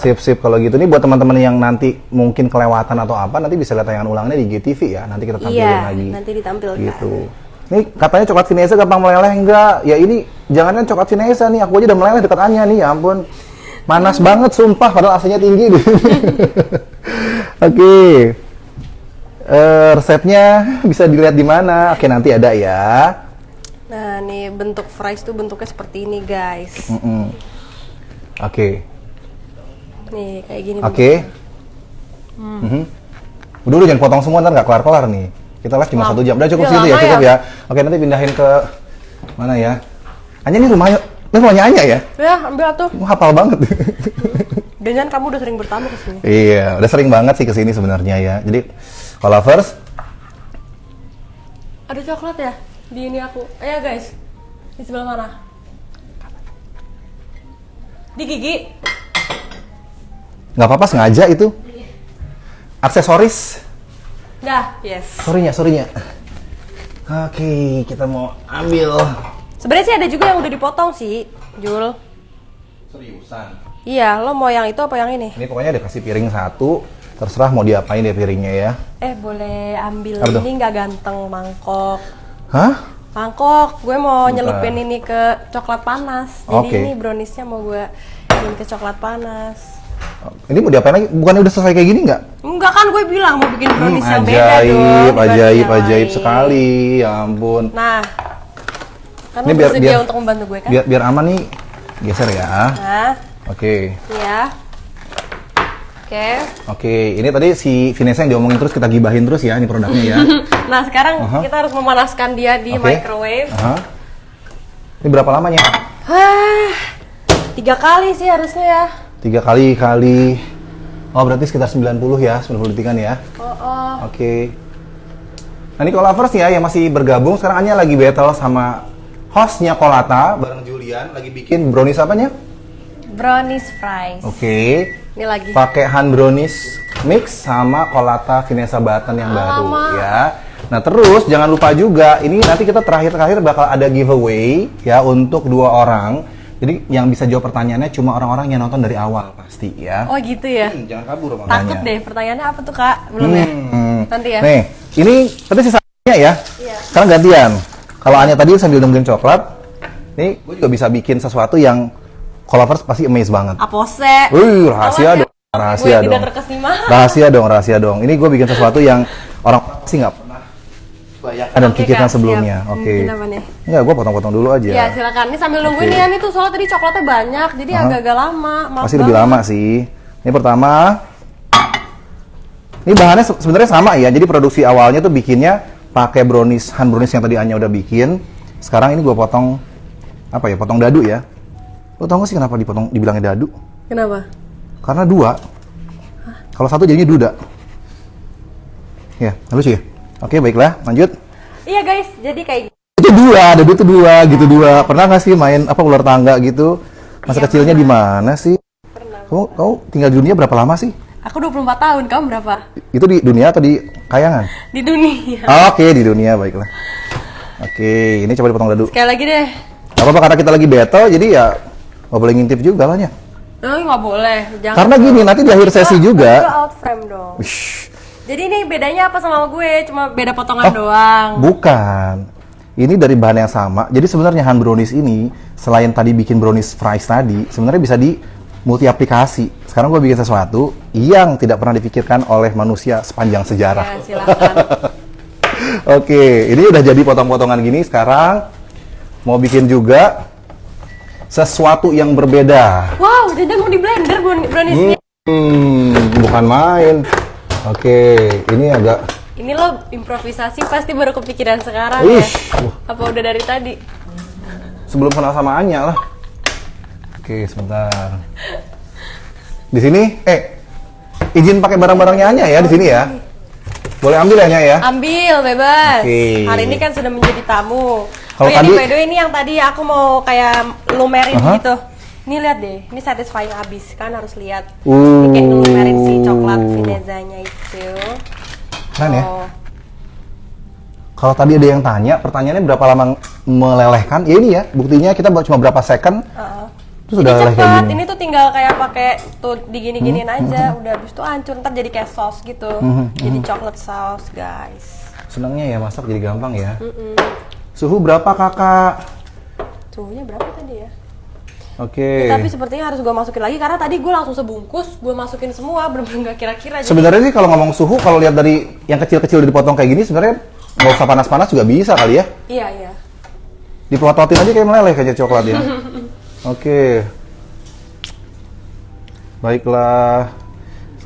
Speaker 1: Sip kalau gitu. Nih buat teman-teman yang nanti mungkin kelewatan atau apa, nanti bisa lihat tayangan ulangnya di GTV ya. Nanti kita tampilin
Speaker 2: Iya,
Speaker 1: lagi.
Speaker 2: nanti ditampilkan.
Speaker 1: Gitu. Nih katanya coklat Vinesa gampang meleleh, enggak? Ya ini jangankan coklat Vinesa nih, aku aja udah meleleh dekat Anya nih, ya ampun. Manas banget sumpah, padahal AC-nya tinggi nih. Oke. Resepnya bisa dilihat di mana? Oke, nanti ada ya.
Speaker 2: Nah, nih bentuk fries tuh bentuknya seperti ini guys.
Speaker 1: Oke.
Speaker 2: Nih kayak gini.
Speaker 1: Oke. Udah jangan potong semua, ntar nggak kelar-kelar nih. Kita live cuma 1 jam. Udah cukup
Speaker 2: Udah
Speaker 1: segitu ya,
Speaker 2: lama
Speaker 1: cukup
Speaker 2: ya?
Speaker 1: ya. Oke, nanti pindahin ke mana ya? Anya ini rumahnya Anya ya?
Speaker 2: Ya, ambil tuh.
Speaker 1: Hafal banget.
Speaker 2: Dan kamu udah sering bertamu ke sini.
Speaker 1: Iya, udah sering banget sih kesini sebenarnya ya. Jadi, kalau lovers,
Speaker 2: Ada coklat ya di ini aku. Ayo guys. Di sebelah mana? Di gigi.
Speaker 1: nggak apa-apa sengaja itu. Aksesoris.
Speaker 2: Dah, yes.
Speaker 1: Sorry-nya. Oke, kita mau ambil.
Speaker 2: Sebenarnya sih ada juga yang udah dipotong sih, Jul.
Speaker 1: Seriusan.
Speaker 2: Iya, lo mau yang itu apa yang ini?
Speaker 1: Ini pokoknya dikasih piring 1, terserah mau diapain ya piringnya ya.
Speaker 2: Boleh ambil
Speaker 1: Apa tuh?
Speaker 2: ini nggak ganteng mangkok.
Speaker 1: Hah?
Speaker 2: Mangkok, gue mau
Speaker 1: Bentar.
Speaker 2: nyelupin ini ke coklat panas. Jadi
Speaker 1: Oke.
Speaker 2: ini browniesnya mau gue bikin ke coklat panas.
Speaker 1: Ini mau diapain lagi? Bukannya udah selesai kayak gini nggak?
Speaker 2: Enggak kan gue bilang mau bikin brownies yang beda dong. dibanding yang
Speaker 1: Ajaib
Speaker 2: lain.
Speaker 1: sekali. Ya ampun.
Speaker 2: Nah, kan
Speaker 1: Ini
Speaker 2: lo bersedia untuk membantu gue kan?
Speaker 1: Biar aman nih, geser ya.
Speaker 2: Nah,
Speaker 1: Oke.
Speaker 2: iya. Oke.
Speaker 1: Ini tadi si Vinesa yang diomongin terus, kita gibahin terus ya, ini produknya ya.
Speaker 2: Nah, sekarang kita harus memanaskan dia di
Speaker 1: Oke.
Speaker 2: microwave.
Speaker 1: Ini berapa lamanya?
Speaker 2: 3 kali sih harusnya ya.
Speaker 1: 3 kali. Oh, berarti sekitar 90 ya, 90 detikan ya.
Speaker 2: Oh.
Speaker 1: Oke. Nah ini Kolavers ya yang masih bergabung, sekarang Anya lagi battle sama hostnya Kolata bareng Julian, lagi bikin brownies apanya?
Speaker 2: Brownies fries.
Speaker 1: Oke.
Speaker 2: Ini lagi.
Speaker 1: Pakai hand brownies mix sama Kolata Finessa Button yang baru ya. Nah terus jangan lupa juga, ini nanti kita terakhir bakal ada giveaway ya untuk 2 orang. Jadi yang bisa jawab pertanyaannya cuma orang-orang yang nonton dari awal pasti ya.
Speaker 2: Oh gitu ya?
Speaker 1: Jangan kabur makanya.
Speaker 2: Takut deh, pertanyaannya apa tuh Kak? Belum ya? Nanti ya?
Speaker 1: Nih, ini tadi sisanya ya.
Speaker 2: Iya.
Speaker 1: Sekarang gantian. Kalau Anya tadi sambil nungguin coklat, nih gue juga bisa bikin sesuatu yang Kolavers pasti amazed banget.
Speaker 2: Apose.
Speaker 1: Rahasia dong. Rahasia
Speaker 2: gue
Speaker 1: dong.
Speaker 2: tidak terkesima.
Speaker 1: Rahasia dong. Ini gue bikin sesuatu yang orang pasti nggak pernah bayangkan dan pikirkan sebelumnya. Oke. Enggak, gue potong-potong dulu aja.
Speaker 2: Ya silakan. Ini sambil nungguin nih, tuh soalnya tadi coklatnya banyak, jadi agak-agak lama.
Speaker 1: Pasti lebih lama sih. Ini pertama. Ini bahannya sebenarnya sama ya. Jadi produksi awalnya tuh bikinnya pakai brownies, hand brownies yang tadi Anya udah bikin. Sekarang ini gue potong apa ya? Potong dadu ya. Lo tau gak sih kenapa dibilangnya dadu?
Speaker 2: Kenapa?
Speaker 1: Karena 2. Kalau 1 jadinya duda. Ya, lucu ya? Oke, baiklah, lanjut.
Speaker 2: Iya guys, jadi kayak
Speaker 1: Itu 2, dadu itu 2 gitu 2. Pernah nggak sih main apa ular tangga gitu? Masa kecilnya di mana sih?
Speaker 2: pernah.
Speaker 1: Kamu tinggal di dunia berapa lama sih?
Speaker 2: Aku 24 tahun, kamu berapa?
Speaker 1: Itu di dunia atau di kayangan?
Speaker 2: Di dunia.
Speaker 1: Oke, di dunia, baiklah. Oke, ini coba dipotong dadu.
Speaker 2: Sekali lagi deh.
Speaker 1: Gak apa-apa karena kita lagi battle, jadi ya nggak boleh ngintip juga lah ya.
Speaker 2: Nggak boleh, jangan.
Speaker 1: Karena gini, nanti di akhir sesi juga.
Speaker 2: Itu out frame dong.
Speaker 1: Wish,
Speaker 2: Jadi ini bedanya apa sama gue? Cuma beda potongan doang.
Speaker 1: bukan. Ini dari bahan yang sama. Jadi sebenarnya hand brownies ini, selain tadi bikin brownies fries tadi, sebenarnya bisa di multi aplikasi. Sekarang gue bikin sesuatu yang tidak pernah dipikirkan oleh manusia sepanjang sejarah.
Speaker 2: Ya, silakan.
Speaker 1: Oke, ini udah jadi potong-potongan gini. Sekarang mau bikin juga sesuatu yang berbeda.
Speaker 2: Wow, jadi mau di blender browniesnya.
Speaker 1: Bukan main. Oke, ini agak.
Speaker 2: Ini lo improvisasi pasti baru kepikiran sekarang
Speaker 1: Ish.
Speaker 2: ya? Apa udah dari tadi?
Speaker 1: Sebelum kenal sama Anya lah. Oke, sebentar. Di sini, izin pakai barang-barangnya Anya ya di sini ya. Boleh ambil ya Anya ya?
Speaker 2: Ambil, bebas.
Speaker 1: Oke.
Speaker 2: Hari ini kan sudah menjadi tamu.
Speaker 1: Kalau
Speaker 2: ini
Speaker 1: tadi-
Speaker 2: by the way, ini yang tadi aku mau kayak lumerin
Speaker 1: Aha.
Speaker 2: gitu. Ini lihat deh, ini satisfying abis kan harus lihat. Ini kayak lumerin si coklat finezanya itu.
Speaker 1: Keren ya?
Speaker 2: Oh.
Speaker 1: Kalau tadi ada yang tanya, pertanyaannya berapa lama melelehkan? Ya ini ya, buktinya kita cuma berapa second, terus udah
Speaker 2: Ini
Speaker 1: leleh kayak
Speaker 2: cepet,
Speaker 1: gini.
Speaker 2: ini tuh tinggal kayak pakai tuh digini-giniin aja, udah habis itu hancur, ntar jadi kayak sauce gitu, jadi chocolate sauce guys.
Speaker 1: Senangnya ya masak jadi gampang ya. Suhu berapa kakak?
Speaker 2: Suhunya berapa tadi ya?
Speaker 1: Oke.
Speaker 2: Tapi sepertinya harus gue masukin lagi karena tadi gue langsung sebungkus, gue masukin semua, bener-bener gak kira-kira.
Speaker 1: Sebenarnya sih kalau ngomong suhu, kalau lihat dari yang kecil-kecil dipotong kayak gini, sebenarnya nggak usah panas-panas juga bisa kali ya.
Speaker 2: Iya, iya.
Speaker 1: Dipelototin aja kayak meleleh kayaknya coklat ya. Oke. Baiklah.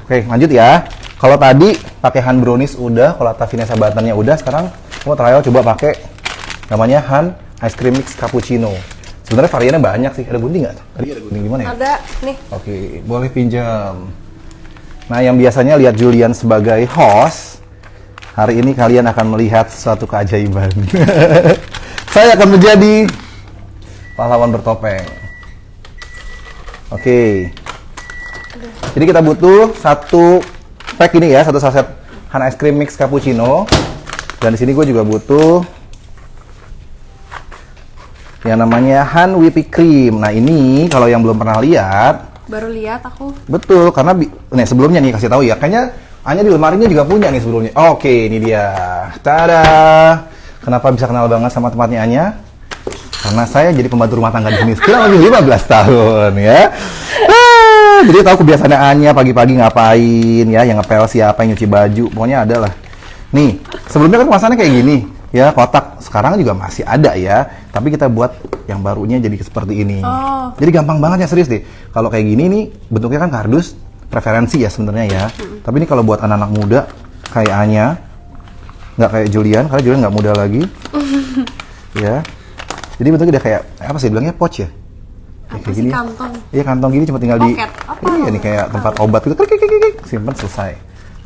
Speaker 1: Oke, lanjut ya. Kalau tadi pakai hand brownies udah, kalau Finessa Buttonnya udah, sekarang mau trial coba pakai namanya hand ice cream mix cappuccino. Sebenarnya variannya banyak sih. Ada gunting nggak? Tadi ada gunting di mana ya?
Speaker 2: Ada, nih.
Speaker 1: Oke, boleh pinjam. Nah, yang biasanya lihat Julian sebagai host, hari ini kalian akan melihat suatu keajaiban. Saya akan menjadi pahlawan bertopeng. Oke. Jadi kita butuh satu pack ini ya, satu saset hand ice cream mix cappuccino. Dan di sini gue juga butuh yang namanya hand whipping cream. Nah ini kalau yang belum pernah lihat,
Speaker 2: Baru lihat aku.
Speaker 1: betul karena nih sebelumnya nih kasih tahu ya, kayaknya Anya di lemarinya juga punya nih sebelumnya. Oke, ini dia. Tada. Kenapa bisa kenal banget sama tempatnya Anya? Karena saya jadi pembantu rumah tangga di sini sekitar lebih 15 tahun ya. Jadi tahu kebiasaannya Anya pagi-pagi ngapain ya, yang ngepel siapa, yang nyuci baju, pokoknya ada lah. Nih, sebelumnya kan kemasannya kayak gini. Ya, kotak sekarang juga masih ada ya, tapi kita buat yang barunya jadi seperti ini.
Speaker 2: Oh.
Speaker 1: Jadi gampang banget ya, serius deh. Kalau kayak gini nih, bentuknya kan kardus, preferensi ya sebenarnya ya. Tapi ini kalau buat anak-anak muda kayak Anya, nggak kayak Julian, karena Julian nggak muda lagi. Ya. Jadi bentuknya udah kayak apa sih bilangnya pouch ya?
Speaker 2: Apa
Speaker 1: Kayak
Speaker 2: sih,
Speaker 1: gini.
Speaker 2: kantong?
Speaker 1: Iya, kantong gini cuma tinggal di
Speaker 2: Pocket. Apa?
Speaker 1: iya nih kayak tempat obat gitu. Simpan selesai.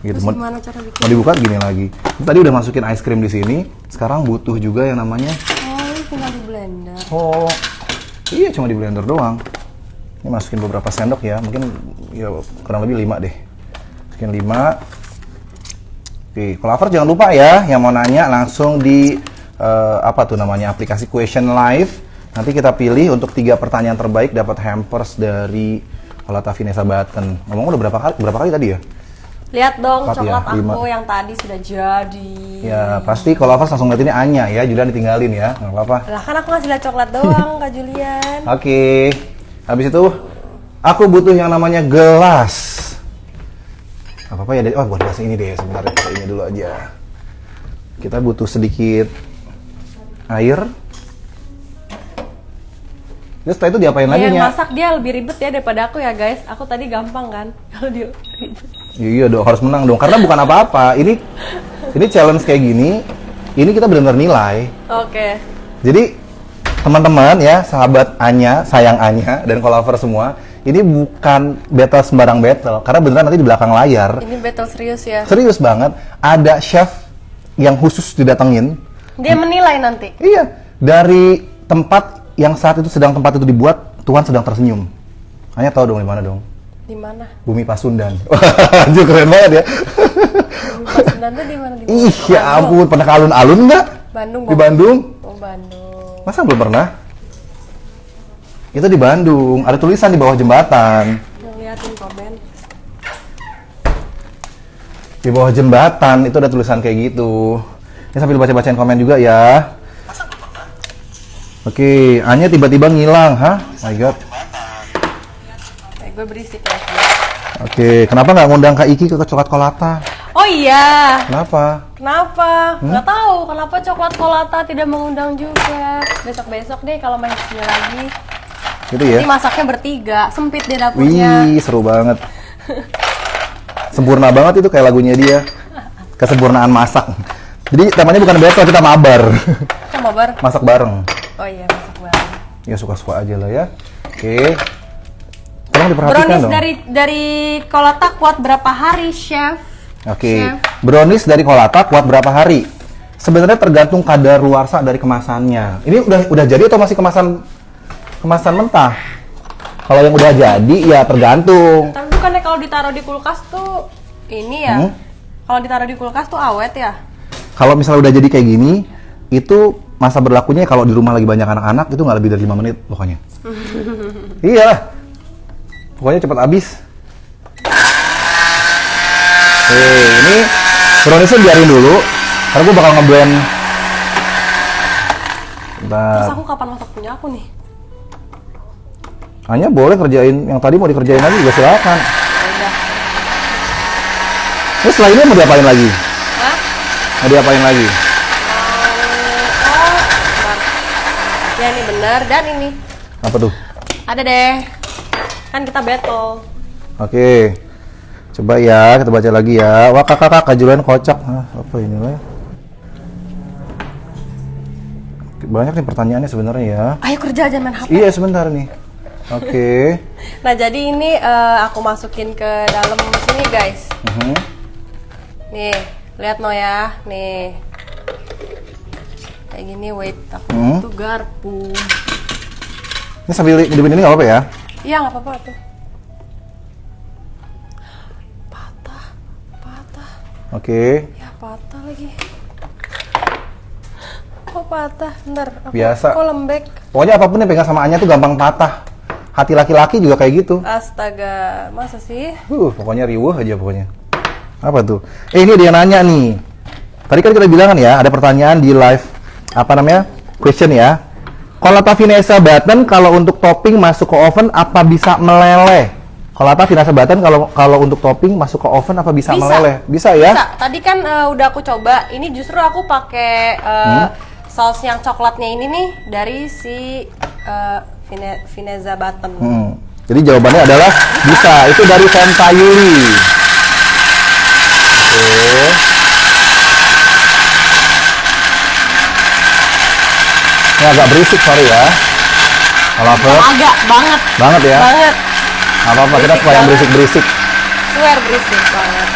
Speaker 1: Gitu.
Speaker 2: Terus gimana cara bikin?
Speaker 1: Mau dibuka gini lagi. Tadi udah masukin ice cream di sini. Sekarang butuh juga yang namanya.
Speaker 2: Oh, ini tinggal di blender.
Speaker 1: Oh, iya cuma di blender doang. Ini masukin beberapa sendok ya. Mungkin ya kurang lebih 5 deh. Masukin 5. Oke, Clover jangan lupa ya. Yang mau nanya langsung di apa tuh namanya aplikasi Question Live. Nanti kita pilih untuk 3 pertanyaan terbaik dapat hampers dari Colata Fineza Button. Ngomong udah berapa kali tadi ya?
Speaker 2: Lihat dong
Speaker 1: 4
Speaker 2: coklat
Speaker 1: ya, 5.
Speaker 2: aku yang tadi sudah jadi.
Speaker 1: Ya pasti kalau Lovers langsung ngeliat ini Anya ya, Julian ditinggalin ya, nggak apa-apa.
Speaker 2: Lah kan aku ngasih lihat coklat doang Kak Julian.
Speaker 1: Oke, habis itu aku butuh yang namanya gelas. Apa ya? Oh buat gelas ini deh, sebentar kita ini dulu aja. Kita butuh sedikit air. Terus setelah itu diapain lagi
Speaker 2: Yang
Speaker 1: ya?
Speaker 2: masak dia lebih ribet ya daripada aku ya guys. Aku tadi gampang kan. Kalau dia ribet.
Speaker 1: Iya dong, harus menang dong. Karena bukan apa-apa. Ini challenge kayak gini. Ini kita benar-benar nilai.
Speaker 2: Oke.
Speaker 1: Jadi teman-teman ya, sahabat Anya, sayang Anya dan Clover semua, ini bukan battle sembarang battle. Karena beneran nanti di belakang layar.
Speaker 2: Ini battle serius ya.
Speaker 1: Serius banget. Ada chef yang khusus didatengin.
Speaker 2: Dia menilai nanti.
Speaker 1: Iya. Dari tempat yang saat itu tempat itu dibuat, Tuhan sedang tersenyum. Anya tahu dong di mana dong?
Speaker 2: Di mana?
Speaker 1: Bumi Pasundan. Anjir keren banget ya.
Speaker 2: Pasundan tuh di mana?
Speaker 1: Ih, ya ampun, pernah ke alun-alun nggak?
Speaker 2: Bandung.
Speaker 1: Di Bandung?
Speaker 2: Oh, Bandung.
Speaker 1: Masa belum pernah? Itu di Bandung, ada tulisan di bawah jembatan.
Speaker 2: Ngeliatin komen.
Speaker 1: Di bawah jembatan, itu ada tulisan kayak gitu. Ini sambil baca-bacain komen juga ya. Oke, Anya tiba-tiba ngilang, hah? My God.
Speaker 2: Gue berisik ya.
Speaker 1: Oke, kenapa nggak ngundang Kak Iki ke Coklat Colata?
Speaker 2: Oh iya.
Speaker 1: Kenapa?
Speaker 2: Kenapa? Nggak tahu. Kenapa coklat Colata tidak mengundang juga? Besok-besok deh kalau main kesini lagi.
Speaker 1: Gitu ya?
Speaker 2: Nanti masaknya bertiga, sempit deh dapurnya.
Speaker 1: Wih, seru banget. Sempurna banget itu kayak lagunya dia. Kesempurnaan masak. Jadi temanya bukan battle, kita mabar.
Speaker 2: Kita mabar.
Speaker 1: Masak bareng.
Speaker 2: Oh iya, masak bareng.
Speaker 1: Ya suka-suka aja lah ya. Oke. Tolong diperhatikan
Speaker 2: Brownies
Speaker 1: dong.
Speaker 2: dari Colata kuat berapa hari, Chef?
Speaker 1: Oke.
Speaker 2: Chef.
Speaker 1: Brownies dari Colata kuat berapa hari? Sebenarnya tergantung kadar luarsa dari kemasannya. Ini udah jadi atau masih kemasan mentah? Kalau yang udah jadi ya tergantung.
Speaker 2: Tapi bukannya kalau ditaruh di kulkas tuh ini ya? Kalau ditaruh di kulkas tuh awet ya?
Speaker 1: Kalau misalnya udah jadi kayak gini, itu masa berlakunya kalau di rumah lagi banyak anak-anak itu nggak lebih dari 5 menit pokoknya. Iya. Pokoknya cepat habis. Ini browniesnya biarin dulu, karena gue bakal ngeblend.
Speaker 2: Terus aku kapan masak punya aku nih?
Speaker 1: Hanya boleh kerjain yang tadi mau dikerjain lagi juga silakan.
Speaker 2: Udah.
Speaker 1: Terus setelah ini mau diapain lagi?
Speaker 2: Hah?
Speaker 1: Mau diapain lagi?
Speaker 2: Bentar. Ya ini bener dan ini.
Speaker 1: Apa tuh?
Speaker 2: Ada deh. Kan kita battle.
Speaker 1: Oke. Coba ya, kita baca lagi ya. Wah kakak Julian kocak. Hah, apa ini lah? Banyak nih pertanyaannya sebenarnya ya.
Speaker 2: Ayo kerja aja main HP.
Speaker 1: Iya sebentar nih. Oke.
Speaker 2: Nah jadi ini aku masukin ke dalam sini guys. Nih, lihat no ya. Nih. Kayak gini, wait. Aku tuh garpu.
Speaker 1: Ini sambil hidupin ini nggak apa-apa ya?
Speaker 2: Iya nggak apa-apa tuh. Patah.
Speaker 1: Oke.
Speaker 2: Ya patah lagi. Kok patah? Bentar.
Speaker 1: Biasa.
Speaker 2: Kok lembek?
Speaker 1: Pokoknya apapun yang pegang sama Anya tuh gampang patah. Hati laki-laki juga kayak gitu.
Speaker 2: Astaga, masa sih?
Speaker 1: Pokoknya riuh aja pokoknya. Apa tuh? Ini ada yang nanya nih. Tadi kan kita bilang kan ya, ada pertanyaan di live apa namanya? Question ya. Colata Fineza Button kalau untuk topping masuk ke oven apa bisa meleleh? Colata Fineza Button kalau untuk topping masuk ke oven apa bisa meleleh? Bisa ya?
Speaker 2: Bisa. Tadi kan udah aku coba. Ini justru aku pakai saus yang coklatnya ini nih dari si Fineza Button.
Speaker 1: Jadi jawabannya adalah bisa. Itu dari Fenta Yuli. Oke. Ini agak berisik, sorry ya. Clover.
Speaker 2: Agak banget.
Speaker 1: Banget ya?
Speaker 2: Banget.
Speaker 1: Apa-apa, kita suka yang berisik-berisik.
Speaker 2: Swear berisik banget.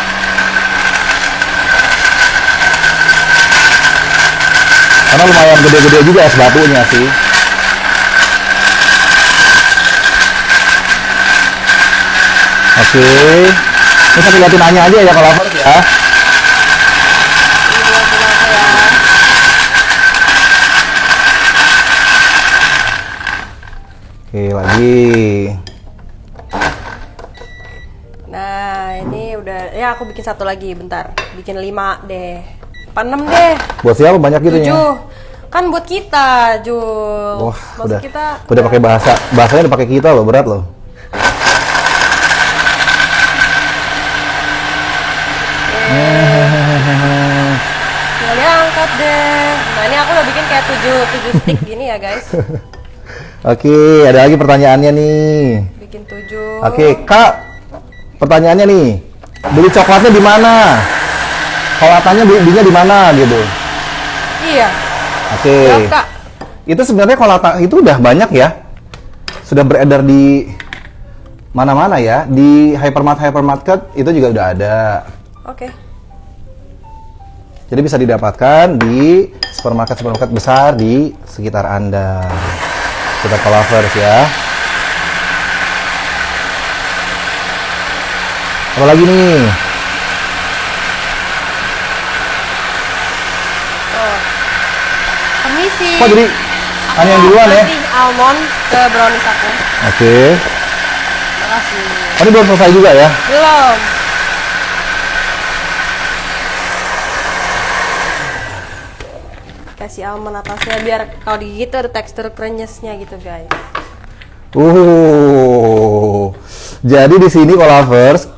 Speaker 1: Karena lumayan gede-gede juga es batunya sih. Oke. Ini sampai liatin Anya aja ya kalau lovers ya.
Speaker 2: Ini buat aku ya.
Speaker 1: Oke, lagi.
Speaker 2: Nah, ini udah, ya aku bikin satu lagi, bentar. Bikin 5 deh. Apa 6 deh?
Speaker 1: Buat siapa banyak gitu
Speaker 2: 7.
Speaker 1: ya?
Speaker 2: Kan buat kita, Jul.
Speaker 1: Wah,
Speaker 2: Maksud
Speaker 1: udah
Speaker 2: kita
Speaker 1: udah pakai bahasanya udah pakai kita loh, berat loh.
Speaker 2: tinggal diangkat deh. Nah, ini aku udah bikin kayak 7 stick gini ya, guys.
Speaker 1: Oke, ada lagi pertanyaannya nih.
Speaker 2: Bikin 7.
Speaker 1: Oke, Kak. Pertanyaannya nih. Beli coklatnya di mana? Kolatannya belinya di mana gitu?
Speaker 2: Iya.
Speaker 1: Oke.
Speaker 2: Jawab, Kak.
Speaker 1: Itu sebenarnya kolata itu udah banyak ya. Sudah beredar di mana-mana ya. Di hypermarket itu juga udah ada.
Speaker 2: Oke.
Speaker 1: Jadi bisa didapatkan di supermarket besar di sekitar Anda. Sekitar Colovers ya. Apa lagi nih?
Speaker 2: Oh. Permisi.
Speaker 1: Kok jadi Anya yang duluan ya?
Speaker 2: Kasih almond ke brownies aku.
Speaker 1: Oke.
Speaker 2: Makasih.
Speaker 1: Oh, ini belum selesai juga ya?
Speaker 2: Belum. Kasih almond atasnya biar kalau digigit tuh ada tekstur krenyesnya gitu, guys.
Speaker 1: Jadi di sini Colovers,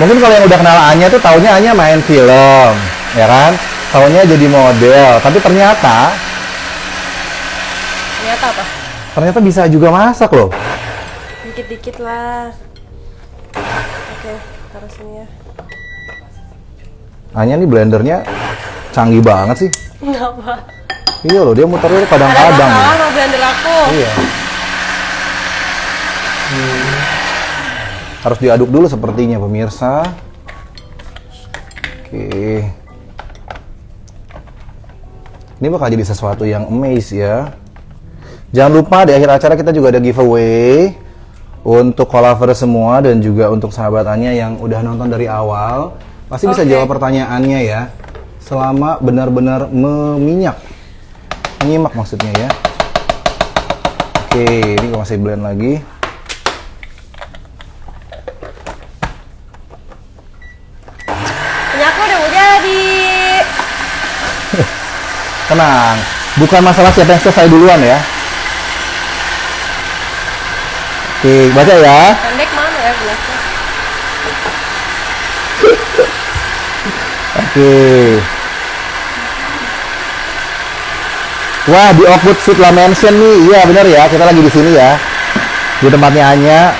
Speaker 1: mungkin kalau yang udah kenal Anya tuh taunya Anya main film, ya kan? Taunya jadi model, tapi ternyata
Speaker 2: Apa?
Speaker 1: ternyata bisa juga masak loh.
Speaker 2: Dikit-dikit lah. Oke, taruh sini ya.
Speaker 1: Anya nih blendernya canggih banget sih.
Speaker 2: Kenapa?
Speaker 1: Iya loh, dia muternya
Speaker 2: Ada
Speaker 1: kadang-kadang.
Speaker 2: masalah sama blender aku.
Speaker 1: Iya. Harus diaduk dulu sepertinya pemirsa. Oke. Ini bakal jadi sesuatu yang amaze ya. Jangan lupa di akhir acara kita juga ada giveaway untuk Colovers semua dan juga untuk sahabatannya yang udah nonton dari awal. Pasti bisa
Speaker 2: Oke.
Speaker 1: jawab pertanyaannya ya. Selama benar-benar menyimak maksudnya ya. Oke, ini gue masih blend lagi.
Speaker 2: Punya aku udah mau jadi.
Speaker 1: Tenang, bukan masalah siapa yang selesai duluan ya. Oke, baca ya.
Speaker 2: Pendek mana ya gelasnya?
Speaker 1: Oke. Wah, di Oakwood Sutla Mansion nih. Iya, benar ya. Kita lagi di sini ya. Di tempatnya Anya.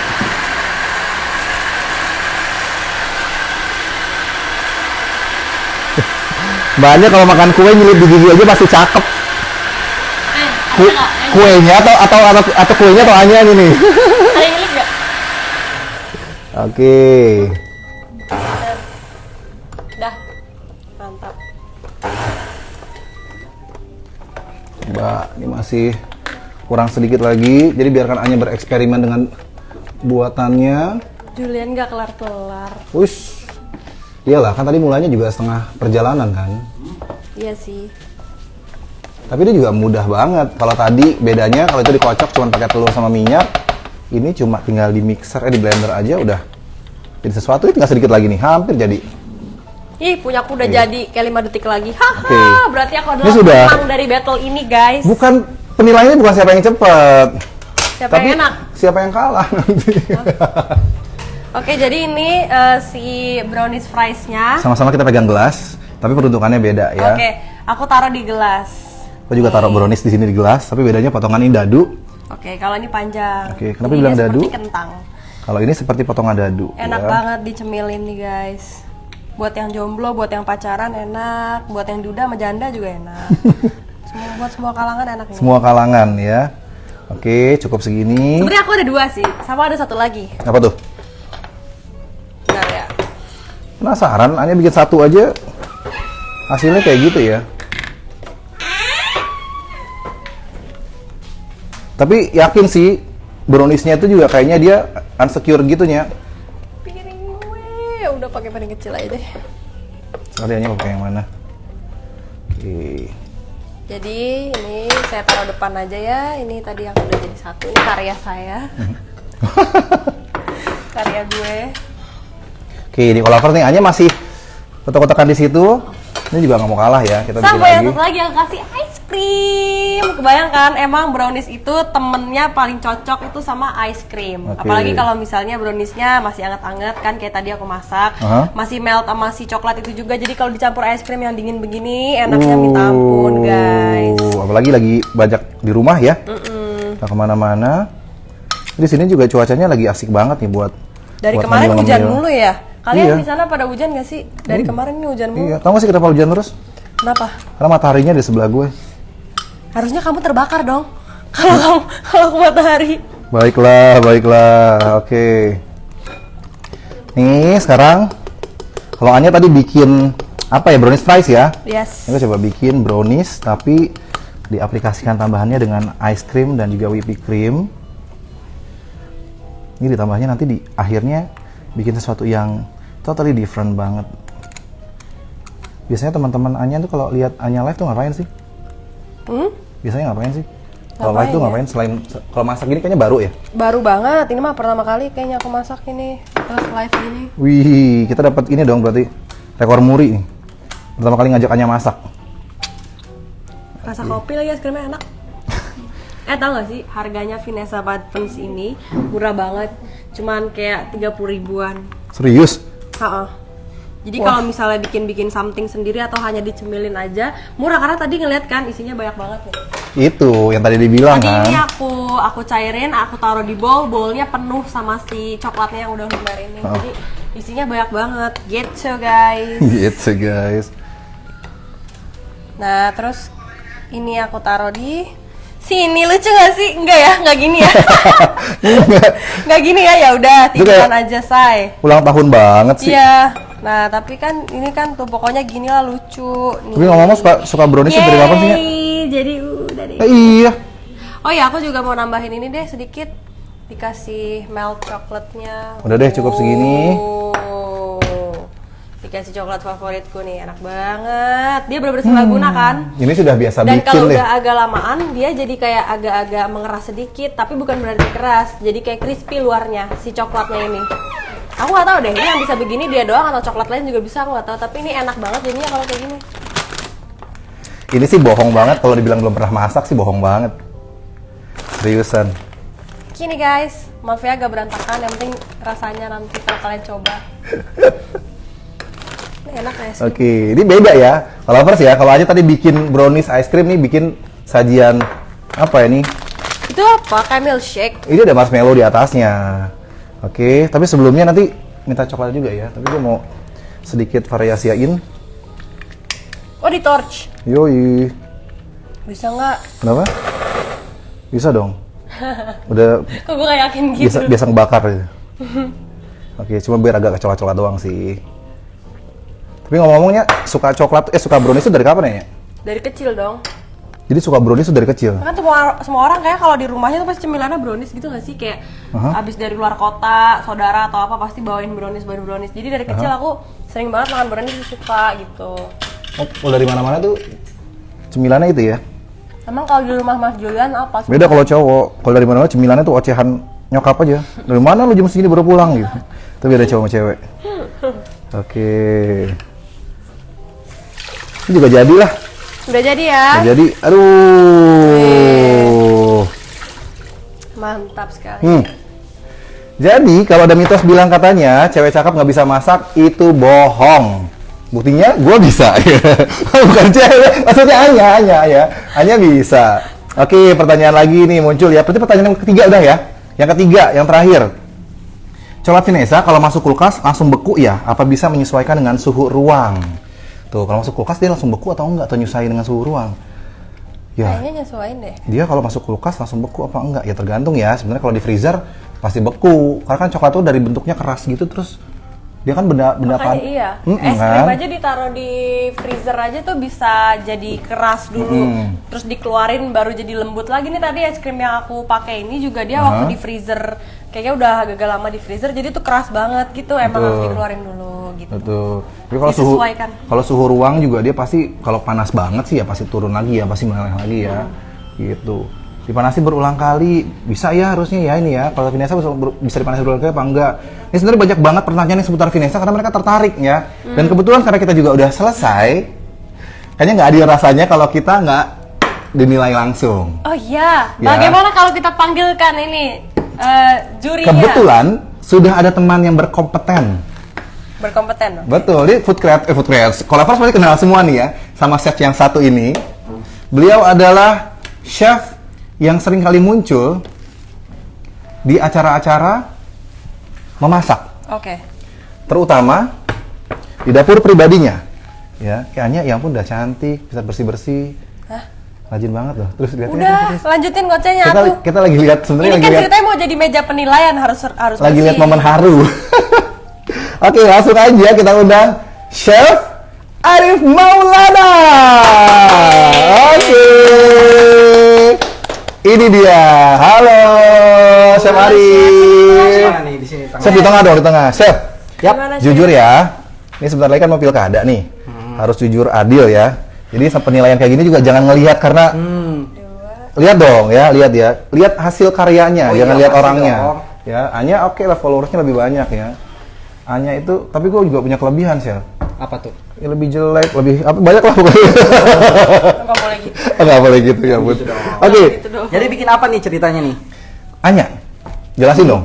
Speaker 1: Mbak Anya kalau makan kue nyelip di gigi aja pasti cakep. Kuenya atau kuenya atau Anya ini nih.
Speaker 2: Ada yang nyelip gak?
Speaker 1: Oke.
Speaker 2: Dah. Mantap.
Speaker 1: Mbak, ini masih kurang sedikit lagi. Jadi biarkan Anya bereksperimen dengan buatannya.
Speaker 2: Julian gak kelar-kelar.
Speaker 1: Wush. Iyalah, kan tadi mulanya juga setengah perjalanan kan.
Speaker 2: Iya sih.
Speaker 1: Tapi ini juga mudah banget. Kalau tadi bedanya kalau itu dikocok cuma pakai telur sama minyak, ini cuma tinggal di mixer, di blender aja udah jadi sesuatu. Ini tinggal sedikit lagi nih, hampir jadi.
Speaker 2: Ih, punya aku udah
Speaker 1: Oke.
Speaker 2: jadi kayak 5 detik lagi. Haha,
Speaker 1: Oke.
Speaker 2: berarti aku
Speaker 1: Ini
Speaker 2: adalah
Speaker 1: sudah.
Speaker 2: pemenang dari battle ini, guys.
Speaker 1: Bukan penilaiannya bukan siapa yang cepet,
Speaker 2: Siapa
Speaker 1: tapi
Speaker 2: yang enak?
Speaker 1: siapa yang kalah nanti.
Speaker 2: Oke, jadi ini si brownies fries-nya.
Speaker 1: Sama-sama kita pegang gelas, tapi peruntukannya beda ya.
Speaker 2: Oke, aku taruh di gelas.
Speaker 1: Aku juga taruh brownies di sini di gelas, tapi bedanya potongan ini dadu.
Speaker 2: Oke, kalau ini panjang.
Speaker 1: Oke, kenapa
Speaker 2: Ini
Speaker 1: bilang
Speaker 2: dia
Speaker 1: dadu?
Speaker 2: seperti kentang.
Speaker 1: Kalau ini seperti potongan dadu.
Speaker 2: Enak
Speaker 1: ya.
Speaker 2: banget dicemilin nih, guys. Buat yang jomblo, buat yang pacaran enak, buat yang duda sama janda juga enak. Buat semua kalangan enak ini.
Speaker 1: Semua kalangan ya. Oke, cukup segini.
Speaker 2: Sebenarnya aku ada 2 sih, sama ada 1 lagi.
Speaker 1: Apa tuh?
Speaker 2: Bentar ya.
Speaker 1: Penasaran, hanya bikin satu aja hasilnya kayak gitu ya. Tapi yakin sih browniesnya itu juga kayaknya dia unsecure gitunya.
Speaker 2: Piring gue udah pakai piring kecil aja deh.
Speaker 1: Sekaliannya pakai yang mana? Oke.
Speaker 2: Jadi ini saya taruh depan aja ya. Ini tadi yang udah jadi satu. Ini karya saya. Karya gue.
Speaker 1: Oke, di Colaver nih Anya masih kotak-kotakan di situ. Ini juga nggak mau kalah ya, kita bikin
Speaker 2: Sampai yang
Speaker 1: lagi.
Speaker 2: satu lagi yang kasih ice cream. Kebayangkan emang brownies itu temennya paling cocok itu sama ice cream.
Speaker 1: Oke.
Speaker 2: Apalagi kalau misalnya browniesnya masih anget-anget kan kayak tadi aku masak, masih melt sama si coklat itu juga. Jadi kalau dicampur ice cream yang dingin begini enaknya minta ampun guys.
Speaker 1: Apalagi lagi banyak di rumah ya, nggak kemana-mana. Di sini juga cuacanya lagi asik banget nih buat.
Speaker 2: Dari
Speaker 1: buat
Speaker 2: kemarin
Speaker 1: ngemil-ngemil.
Speaker 2: hujan mulu ya. Kalian
Speaker 1: Iya.
Speaker 2: di sana pada hujan gak sih? Dari kemarin nih hujan mulu.
Speaker 1: Iya, tahu nggak sih kenapa hujan terus?
Speaker 2: Kenapa?
Speaker 1: Karena mataharinya di sebelah gue.
Speaker 2: Harusnya kamu terbakar dong. Kalau ke matahari.
Speaker 1: Baiklah, baiklah, oke. Nih sekarang, kalau Anya tadi bikin apa ya, brownies fries ya?
Speaker 2: Yes.
Speaker 1: Kita coba bikin brownies tapi diaplikasikan tambahannya dengan ice cream dan juga whipped cream. Ini ditambahnya nanti di akhirnya bikin sesuatu yang totally different banget. Biasanya teman-teman Anya tuh kalau lihat Anya live tuh ngapain sih? Biasanya ngapain sih? Kalau live tuh ngapain selain kalau masak gini kayaknya baru ya?
Speaker 2: Baru banget. Ini mah pertama kali kayaknya aku masak ini. Terus live ini.
Speaker 1: Wih, kita dapat ini dong berarti rekor muri nih. Pertama kali ngajak Anya masak.
Speaker 2: Rasa kopi lagi es krimnya enak. Tau gak sih harganya Vinessa Buttons ini murah banget. Cuman kayak 30 ribuan.
Speaker 1: Serius?
Speaker 2: Jadi kalau misalnya bikin something sendiri atau hanya dicemilin aja murah, karena tadi ngeliat kan isinya banyak banget nih.
Speaker 1: Itu yang tadi dibilang
Speaker 2: Tadi
Speaker 1: kan.
Speaker 2: ini aku cairin, aku taruh di bowlnya penuh sama si coklatnya yang udah lumer ini. Jadi isinya banyak banget. Gitu guys.
Speaker 1: Gitu guys.
Speaker 2: Nah terus ini aku taruh di sini. Lucu gak sih? Enggak ya, nggak gini ya. Nggak gini ya, ya udah tiduran aja say.
Speaker 1: Ulang tahun banget sih.
Speaker 2: Iya. Nah tapi kan ini kan tuh pokoknya gini lah, lucu.
Speaker 1: Tapi ngomong-ngomong suka brownies dari kapan sih ya?
Speaker 2: Jadi dari.
Speaker 1: Iya.
Speaker 2: Oh ya, aku juga mau nambahin ini deh sedikit. Dikasih melt coklatnya.
Speaker 1: Udah deh, cukup segini.
Speaker 2: Dikasih coklat favoritku nih, enak banget. Dia bener-bener serbaguna kan?
Speaker 1: Ini sudah biasa
Speaker 2: Dan
Speaker 1: bikin
Speaker 2: kalau
Speaker 1: deh.
Speaker 2: udah agak lamaan, dia jadi kayak agak-agak mengeras sedikit, tapi bukan berarti keras. Jadi kayak crispy luarnya si coklatnya ini. Aku nggak tahu deh, ini yang bisa begini dia doang atau coklat lain juga bisa, aku nggak tahu. Tapi ini enak banget jadinya kalau kayak gini.
Speaker 1: Ini sih bohong banget kalau dibilang belum pernah masak sih, bohong banget. Seriusan.
Speaker 2: Gini guys, maaf ya agak berantakan, yang penting rasanya nanti kalau kalian coba. Ini enak ya sih.
Speaker 1: Oke, ini beda ya. Kalau Lovers ya, kalau aja tadi bikin brownies ice cream nih, bikin sajian apa ya nih?
Speaker 2: Itu apa? Kayak milkshake.
Speaker 1: Ini ada marshmallow di atasnya. Oke, tapi sebelumnya nanti minta coklat juga ya. Tapi gue mau sedikit variasiin.
Speaker 2: Oh, di torch.
Speaker 1: Yoi.
Speaker 2: Bisa nggak?
Speaker 1: Kenapa? Bisa dong. Udah
Speaker 2: Kok gue gak yakin gitu?
Speaker 1: biasa ngebakar gitu. Oke, cuma biar agak kecoklatan doang sih. Tapi ngomong-ngomongnya suka brownies itu dari kapan ya?
Speaker 2: Dari kecil dong.
Speaker 1: Jadi suka brownies itu dari kecil.
Speaker 2: Kan semua orang kayak kalau di rumahnya tuh pasti cemilannya brownies gitu gak sih? Kayak abis dari luar kota, saudara atau apa pasti bawain brownies. Jadi dari kecil aku sering banget makan brownies, suka gitu.
Speaker 1: Oh, dari mana-mana tuh cemilannya itu ya?
Speaker 2: Emang kalau di rumah Mas Julian apa?
Speaker 1: Beda kalau cowok. Kalau dari mana-mana cemilannya tuh ocehan nyokap aja. Dari mana lu jam segini baru pulang gitu. Tapi beda cowok sama cewek. Oke. Ini juga jadi lah.
Speaker 2: Udah jadi ya?
Speaker 1: Udah jadi. Aduh.
Speaker 2: Mantap sekali.
Speaker 1: Jadi kalau ada mitos bilang katanya cewek cakep nggak bisa masak, itu bohong. Buktinya gue bisa. Bukan cewek, maksudnya Anya bisa. Oke, pertanyaan lagi nih muncul ya. Berarti pertanyaan yang ketiga udah ya. Yang ketiga, yang terakhir. Coklat Vinessa kalau masuk kulkas langsung beku ya? Apa bisa menyesuaikan dengan suhu ruang? Tuh, kalau masuk kulkas dia langsung beku atau enggak? Atau nyesuaiin dengan suhu ruang? Ya.
Speaker 2: Kayaknya nyesuaiin deh.
Speaker 1: Dia kalau masuk kulkas langsung beku apa enggak? Ya tergantung ya. Sebenarnya kalau di freezer pasti beku. Karena kan coklat tuh dari bentuknya keras gitu terus Dia kan benda
Speaker 2: Makanya iya, es krim aja ditaruh di freezer aja tuh bisa jadi keras dulu, terus dikeluarin baru jadi lembut lagi. Nih tadi es krim yang aku pakai ini juga dia waktu di freezer kayaknya udah agak lama di freezer, jadi tuh keras banget gitu. Emang harus dikeluarin dulu gitu.
Speaker 1: Betul. Tapi
Speaker 2: Disesuaikan.
Speaker 1: kalau suhu ruang juga dia pasti kalau panas banget sih ya pasti turun lagi ya, pasti meleleh lagi ya. Gitu. Dipanasin berulang kali, bisa ya harusnya ya ini ya. Kalau Vinessa bisa dipanasin berulang kali apa enggak? Ini sebenarnya banyak banget pertanyaan yang seputar Vinessa karena mereka tertarik ya. Dan kebetulan karena kita juga udah selesai, kayaknya nggak adil rasanya kalau kita nggak dinilai langsung.
Speaker 2: Oh iya,
Speaker 1: Ya.
Speaker 2: bagaimana kalau kita panggilkan ini jurinya?
Speaker 1: Kebetulan sudah ada teman yang berkompeten.
Speaker 2: Berkompeten.
Speaker 1: Betul, ini food creators. Kalau pasti kenal semua nih ya sama chef yang satu ini. Beliau adalah chef yang sering kali muncul di acara-acara memasak.
Speaker 2: Oke.
Speaker 1: Terutama di dapur pribadinya. Ya, kayaknya ya ampun udah cantik, bisa bersih-bersih.
Speaker 2: Hah?
Speaker 1: Rajin banget loh. Terus lihat
Speaker 2: Udah, lanjutin gocenya aku.
Speaker 1: kita lagi lihat sebenarnya
Speaker 2: Ini
Speaker 1: lagi
Speaker 2: kan
Speaker 1: lihat
Speaker 2: ceritanya mau jadi meja penilaian harus
Speaker 1: lagi
Speaker 2: bersih.
Speaker 1: lihat momen haru. Oke, langsung aja kita undang Chef Arif Maulana. Oke. Ini dia. Halo, Chef Arif.
Speaker 3: Mana nih di sini tengah?
Speaker 1: Chef di tengah dong, di tengah. Chef.
Speaker 2: Gimana, Chef?
Speaker 1: Jujur ya. Ini sebentar lagi kan mau pilkada nih. Harus jujur adil ya. Jadi penilaian kayak gini juga jangan ngelihat karena lihat dong ya, lihat hasil karyanya,
Speaker 3: Oh
Speaker 1: jangan
Speaker 3: iya,
Speaker 1: lihat
Speaker 3: pasti
Speaker 1: orangnya.
Speaker 3: dong.
Speaker 1: Ya, Anya oke lah followersnya lebih banyak ya. Anya itu, tapi gue juga punya kelebihan sih.
Speaker 3: Apa tuh?
Speaker 1: Ya, lebih jelek, lebih apa banyak lah pokoknya.
Speaker 2: Nggak boleh gitu.
Speaker 1: Nggak boleh gitu ya, Bud.
Speaker 3: Gitu dong.
Speaker 1: Oke,
Speaker 2: Gitu dong.
Speaker 3: Jadi bikin apa nih ceritanya nih?
Speaker 1: Anya, jelasin dong.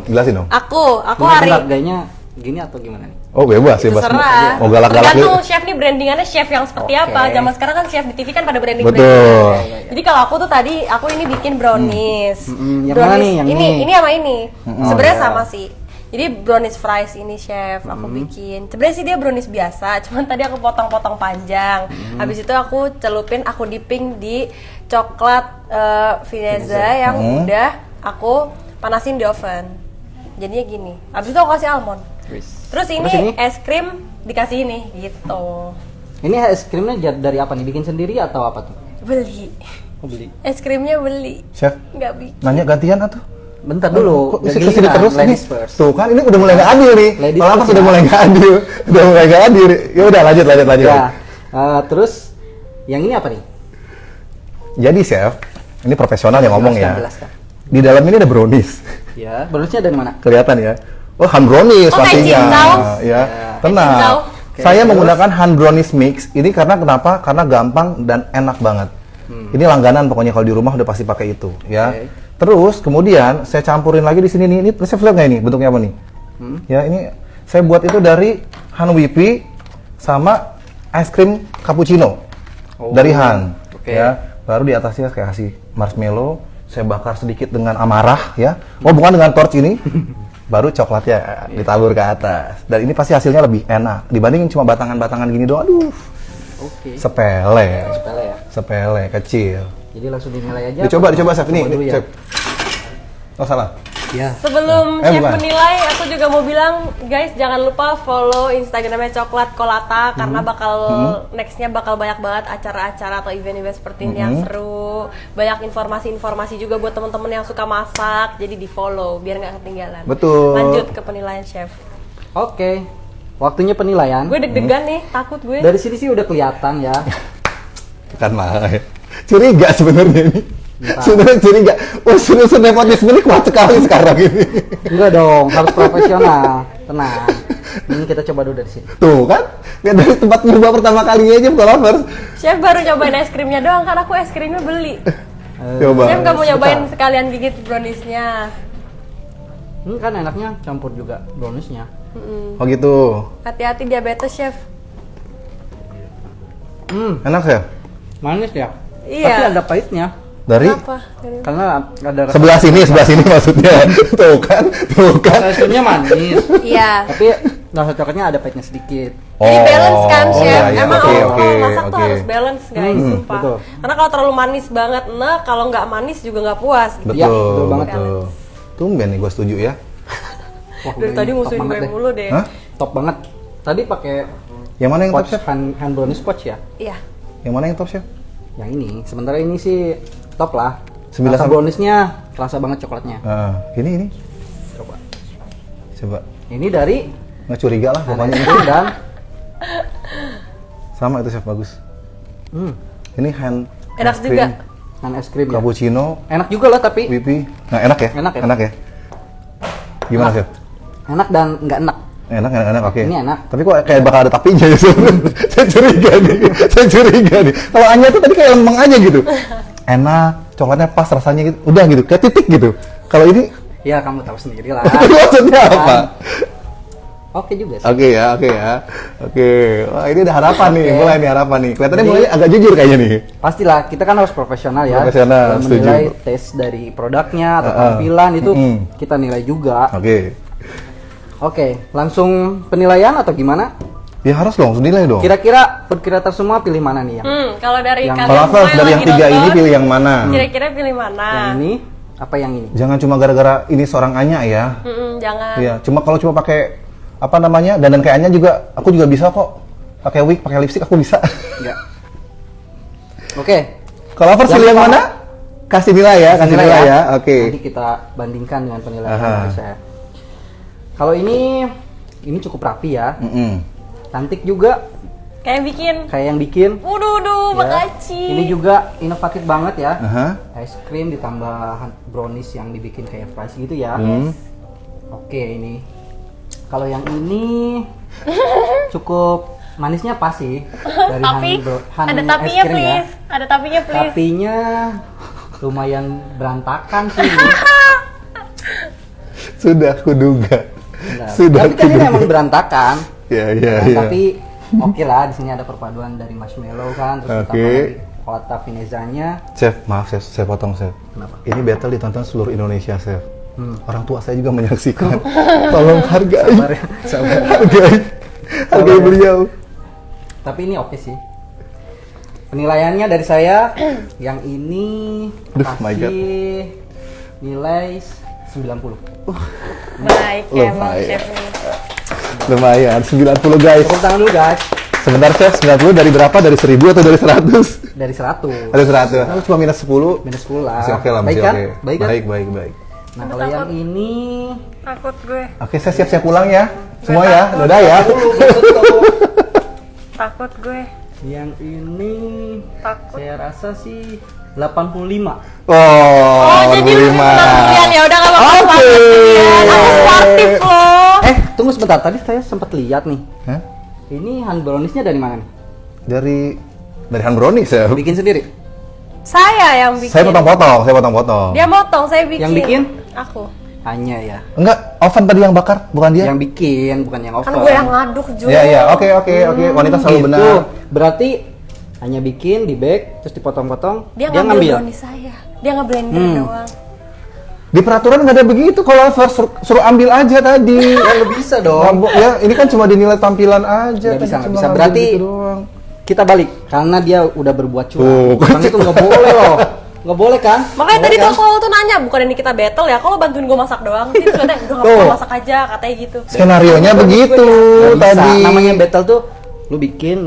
Speaker 2: Aku
Speaker 3: Bentar,
Speaker 2: hari
Speaker 3: gayanya gini atau gimana nih?
Speaker 1: Oh bebas, bebas.
Speaker 2: terserah.
Speaker 1: Mau galak-galak
Speaker 2: Tergantung
Speaker 1: gitu.
Speaker 2: chef nih brandingannya chef yang seperti
Speaker 3: Oke.
Speaker 2: apa. Zaman sekarang kan chef di TV kan pada branding.
Speaker 1: Betul.
Speaker 2: Jadi kalau aku tuh tadi aku ini bikin brownies.
Speaker 3: Yang mana nih? Yang
Speaker 2: ini sama ini. Sebenarnya
Speaker 3: Oh, iya.
Speaker 2: sama sih. Jadi brownies fries ini chef aku bikin. Sebenarnya sih dia brownies biasa, cuman tadi aku potong-potong panjang. Habis itu aku celupin, aku dipping di coklat Vineza yang udah aku panasin di oven. Jadinya gini. Habis itu aku kasih almond. Terus ini es krim dikasih ini gitu.
Speaker 3: Ini es krimnya dari apa nih? Bikin sendiri atau apa tuh?
Speaker 2: Beli.
Speaker 3: Oh, beli.
Speaker 2: Es krimnya beli.
Speaker 1: Chef,
Speaker 2: Nggak bikin.
Speaker 1: nanya gantian atau?
Speaker 3: Bentar dulu.
Speaker 1: Kok
Speaker 3: Giliran,
Speaker 1: kesini terus nih?
Speaker 3: ladies first.
Speaker 1: Tuh kan ini udah mulai nggak adil nih.
Speaker 3: Ladies
Speaker 1: Kalau apa
Speaker 3: first
Speaker 1: sudah
Speaker 3: ya.
Speaker 1: mulai nggak adil, udah mulai nggak adil. Ya udah lanjut.
Speaker 3: Ya. Terus yang ini apa nih?
Speaker 1: Jadi chef, ini profesional yang ngomong ya.
Speaker 3: Jelaskan.
Speaker 1: Di dalam ini ada brownies,
Speaker 3: Ya, bonusnya dari mana?
Speaker 1: kelihatan ya. Oh, hand brownies
Speaker 2: Oh, kayak
Speaker 1: pastinya.
Speaker 2: cincau.
Speaker 1: Ya,
Speaker 2: cincau.
Speaker 1: tenang.
Speaker 3: Oke,
Speaker 1: Saya
Speaker 3: terus?
Speaker 1: menggunakan hand brownies mix ini karena kenapa? Karena gampang dan enak banget. Ini langganan pokoknya kalau di rumah udah pasti pakai itu, ya.
Speaker 3: Oke.
Speaker 1: Terus kemudian saya campurin lagi di sini nih. Ini saya lihat nggak ini bentuknya apa nih? Ya, ini saya buat itu dari hand whippy sama es krim cappuccino dari Han.
Speaker 3: Oke.
Speaker 1: Ya, baru di atasnya saya kasih marshmallow, saya bakar sedikit dengan amarah ya. Oh, bukan dengan torch ini. Baru coklatnya ditabur ke atas. Dan ini pasti hasilnya lebih enak dibanding cuma batangan-batangan gini doang. Aduh,
Speaker 3: Oke.
Speaker 1: sepele.
Speaker 3: Sepele ya.
Speaker 1: Sepele, kecil.
Speaker 3: Jadi langsung dinilai aja.
Speaker 1: Dicoba chef ini.
Speaker 3: Coba dulu ya.
Speaker 1: Chef. Oh, salah.
Speaker 3: Ya.
Speaker 2: Sebelum chef
Speaker 1: bukan.
Speaker 2: menilai, aku juga mau bilang, guys jangan lupa follow Instagramnya Coklat Kolata karena bakal nextnya bakal banyak banget acara-acara atau event-event seperti ini yang seru, banyak informasi-informasi juga buat teman-teman yang suka masak, jadi di follow biar nggak ketinggalan.
Speaker 1: Betul.
Speaker 2: Lanjut ke penilaian chef.
Speaker 3: Oke. Waktunya penilaian.
Speaker 2: Gue deg-degan nih, takut gue.
Speaker 3: Dari sini sih udah kelihatan ya.
Speaker 1: Kan mah. Curiga sebenarnya ini.
Speaker 3: Entah.
Speaker 1: Sebenarnya curiga. Unsur-unsur nepotisme ini kuat sekali sekarang ini.
Speaker 3: Enggak dong, harus profesional. Tenang. Ini kita coba dulu dari sini.
Speaker 1: Tuh kan, nggak dari tempat nyoba pertama kali aja lovers.
Speaker 2: Chef baru nyobain es krimnya doang, karena aku es krimnya beli.
Speaker 1: Coba.
Speaker 2: Chef nggak mau
Speaker 3: sebentar.
Speaker 2: nyobain sekalian gigit browniesnya.
Speaker 3: Ini kan enaknya campur juga browniesnya.
Speaker 1: Oh gitu.
Speaker 2: Hati-hati diabetes chef.
Speaker 1: Enak ya?
Speaker 3: Manis ya?
Speaker 2: Iya.
Speaker 3: Tapi ada pahitnya.
Speaker 1: Dari
Speaker 2: Kenapa?
Speaker 3: Karena ada rasa
Speaker 1: sebelah sini maksudnya. Tuh kan.
Speaker 3: teksturnya manis.
Speaker 2: Iya.
Speaker 3: Tapi rasa coklatnya ada pahitnya sedikit.
Speaker 2: Jadi balance kan
Speaker 1: oh,
Speaker 2: chef.
Speaker 1: iya, iya.
Speaker 2: Emang
Speaker 1: Oke,
Speaker 2: kalau
Speaker 1: oke,
Speaker 2: masak tuh
Speaker 1: oke.
Speaker 2: harus balance guys, sumpah.
Speaker 3: betul.
Speaker 2: Karena kalau terlalu manis banget, nah kalau nggak manis juga nggak puas.
Speaker 1: Betul,
Speaker 3: Iya, betul banget.
Speaker 1: betul. Tumben nih gue setuju ya.
Speaker 3: Wah,
Speaker 2: Dari
Speaker 3: udah
Speaker 2: tadi
Speaker 3: ini top
Speaker 2: musuhin
Speaker 3: banget
Speaker 2: gue
Speaker 3: deh.
Speaker 2: mulu deh.
Speaker 1: Hah?
Speaker 3: Top top banget. Tadi pakai
Speaker 1: Yang mana yang top,
Speaker 3: pouch
Speaker 1: Chef?
Speaker 3: hand brownies pouch ya.
Speaker 2: Iya.
Speaker 1: Yang mana yang top, Chef?
Speaker 3: Yang ini. Sementara ini sih top lah.
Speaker 1: 9
Speaker 3: Rasa
Speaker 1: sampai-
Speaker 3: browniesnya kerasa banget coklatnya.
Speaker 1: Ini.
Speaker 3: Coba.
Speaker 1: Coba.
Speaker 3: Ini dari
Speaker 1: Nggak curiga lah pokoknya
Speaker 3: Hand
Speaker 1: itu.
Speaker 3: dan
Speaker 1: Sama itu, Chef, bagus. Ini hand
Speaker 2: Enak
Speaker 1: ice
Speaker 2: juga.
Speaker 1: cream,
Speaker 3: hand es krim ya.
Speaker 1: cappuccino,
Speaker 3: Enak juga loh tapi
Speaker 1: whippy. Nah, enak ya?
Speaker 3: Enak ya?
Speaker 1: Enak ya? Gimana,
Speaker 3: Enak.
Speaker 1: Chef?
Speaker 3: enak dan nggak enak.
Speaker 1: Enak, oke.
Speaker 3: Ini enak.
Speaker 1: Tapi kok kayak bakal ada tapinya ya, Chef? Saya curiga nih. Kalau Anya tuh tadi kayak lempeng aja gitu. Enak, coklatnya pas rasanya gitu. Udah gitu, kayak titik gitu. Kalau ini
Speaker 3: Ya kamu tahu sendiri lah.
Speaker 1: maksudnya apa?
Speaker 3: Oke juga sih.
Speaker 1: Oke ya. Wah, ini udah harapan nih,
Speaker 3: Oke.
Speaker 1: mulai nih harapan nih. Kelihatannya
Speaker 3: Jadi-
Speaker 1: mulai agak jujur kayaknya nih.
Speaker 3: Pastilah kita kan harus profesional ya.
Speaker 1: Profesional,
Speaker 3: Dalam
Speaker 1: setuju.
Speaker 3: menilai tes dari produknya atau
Speaker 1: Heeh.
Speaker 3: tampilan itu
Speaker 1: Mm-mm.
Speaker 3: kita nilai juga.
Speaker 1: Oke.
Speaker 3: Oke, langsung penilaian atau gimana?
Speaker 1: Ya harus dong, nilai dong.
Speaker 3: Kira-kira food creator semua pilih mana nih yang?
Speaker 2: Kalau dari
Speaker 3: Yang-
Speaker 2: kalian
Speaker 1: Kalau
Speaker 2: semua
Speaker 1: First dari yang
Speaker 2: lagi
Speaker 1: 3 ini
Speaker 2: nonton,
Speaker 1: pilih yang mana?
Speaker 2: Kira-kira pilih mana?
Speaker 3: Yang ini apa yang ini?
Speaker 1: Jangan cuma gara-gara ini seorang Anya ya.
Speaker 2: Jangan.
Speaker 1: Iya, kalau cuma pakai apa namanya dandan kayak Anya juga, aku juga bisa kok. Pakai wig, pakai lipstick aku bisa.
Speaker 3: Enggak. Oke.
Speaker 1: Kalau First pilih yang mana? Kasih nilai ya, kasih nilai ya. Oke.
Speaker 3: Nanti kita bandingkan dengan penilaian
Speaker 1: Aha.
Speaker 3: dari saya. Kalau ini cukup rapi ya. Cantik juga
Speaker 2: Kayak bikin.
Speaker 3: kayak yang bikin.
Speaker 2: Waduh,
Speaker 3: Ya.
Speaker 2: makasih.
Speaker 3: Ini juga inovatif banget ya.
Speaker 1: Aha.
Speaker 3: Es krim ditambah brownies yang dibikin kayak fries gitu ya. Oke, ini. Kalau yang ini cukup manisnya pas sih dari
Speaker 2: Tapi
Speaker 3: hand
Speaker 2: ada
Speaker 3: es
Speaker 2: tapinya
Speaker 3: krim ya.
Speaker 2: please. Ada tapinya please.
Speaker 3: Tapinya lumayan berantakan sih. ini.
Speaker 1: Sudah kuduga.
Speaker 3: Nah,
Speaker 1: Sudah
Speaker 3: tapi kan ini emang berantakan.
Speaker 1: Ya.
Speaker 3: Nah, tapi oke lah, di sini ada perpaduan dari marshmallow kan, terus
Speaker 1: Oke.
Speaker 3: ditambah lagi coccolata finezanya.
Speaker 1: Chef, maaf Chef, saya potong Chef.
Speaker 3: Kenapa?
Speaker 1: Ini battle ditonton seluruh Indonesia, Chef. Orang tua saya juga menyaksikan. Tolong hargai.
Speaker 3: Sabar ya, sabar.
Speaker 1: Hargai beliau.
Speaker 3: Tapi ini oke sih. Penilaiannya dari saya yang ini
Speaker 1: Duh, my God.
Speaker 3: kasih nilai 90.
Speaker 2: Baik ya, Bang
Speaker 1: Lumayan.
Speaker 2: Chef nih.
Speaker 1: Lumayan, 90 guys.
Speaker 3: Tepuk tangan dulu guys.
Speaker 1: Sebentar Chef, 90 dari berapa? Dari 1000 atau dari 100?
Speaker 3: Dari 100.
Speaker 1: Dari 100. Aku cuma minus 10.
Speaker 3: Minus 10 lah.
Speaker 1: Masih oke lah,
Speaker 3: Baik
Speaker 1: masih
Speaker 3: kan?
Speaker 1: oke.
Speaker 3: Baik kan?
Speaker 1: Baik.
Speaker 3: Nah, kalau yang ini
Speaker 2: Takut gue.
Speaker 1: Oke, saya siap-siap pulang ya. Semua ya, dadah ya.
Speaker 2: Takut gue.
Speaker 3: yang ini
Speaker 2: Takut.
Speaker 3: saya rasa sih 85.
Speaker 1: Oh,
Speaker 2: Jadi lu
Speaker 1: 45.
Speaker 2: pembelian ya udah enggak apa-apa.
Speaker 1: Oke.
Speaker 2: Pembelian. Aku sportif loh.
Speaker 3: Tunggu sebentar, tadi saya sempat lihat nih.
Speaker 1: Hah?
Speaker 3: Ini hand browniesnya dari mana nih?
Speaker 1: Dari hand brownies ya.
Speaker 3: Bikin sendiri?
Speaker 2: Saya yang bikin.
Speaker 1: Saya potong-potong.
Speaker 2: Dia motong, saya bikin.
Speaker 3: Yang bikin?
Speaker 2: Aku.
Speaker 3: Hanya ya.
Speaker 1: Enggak, oven tadi yang bakar, bukan dia?
Speaker 3: Yang bikin, bukan yang oven.
Speaker 2: Kan gue yang ngaduk juga.
Speaker 1: Iya, oke. Wanita selalu
Speaker 3: Gitu.
Speaker 1: benar.
Speaker 3: Berarti hanya bikin di bag, terus dipotong-potong,
Speaker 2: Dia ngambil brownies saya. Dia ngeblender doang.
Speaker 1: Di peraturan nggak ada begitu. Kalau suruh ambil aja tadi.
Speaker 3: Ya nggak bisa
Speaker 1: Nggak
Speaker 3: dong.
Speaker 1: ya, ini kan cuma dinilai tampilan aja.
Speaker 3: Nggak
Speaker 1: tadi
Speaker 3: bisa, nggak
Speaker 1: cuma
Speaker 3: bisa.
Speaker 1: ngambil
Speaker 3: Berarti
Speaker 1: gitu doang.
Speaker 3: kita balik karena dia udah berbuat
Speaker 1: Tuh.
Speaker 3: curang. Curang itu nggak boleh loh. Nggak boleh kan?
Speaker 2: Makanya
Speaker 3: Nggak
Speaker 2: tadi
Speaker 3: boleh
Speaker 2: tuh kalau tuh nanya, bukan ini kita battle ya, kalau bantuin gue masak doang. Terus udah nggak
Speaker 1: Tuh.
Speaker 2: apa masak aja, katanya gitu.
Speaker 1: Skenarionya begitu
Speaker 3: Nggak bisa.
Speaker 1: tadi.
Speaker 3: Namanya battle tuh lu bikin,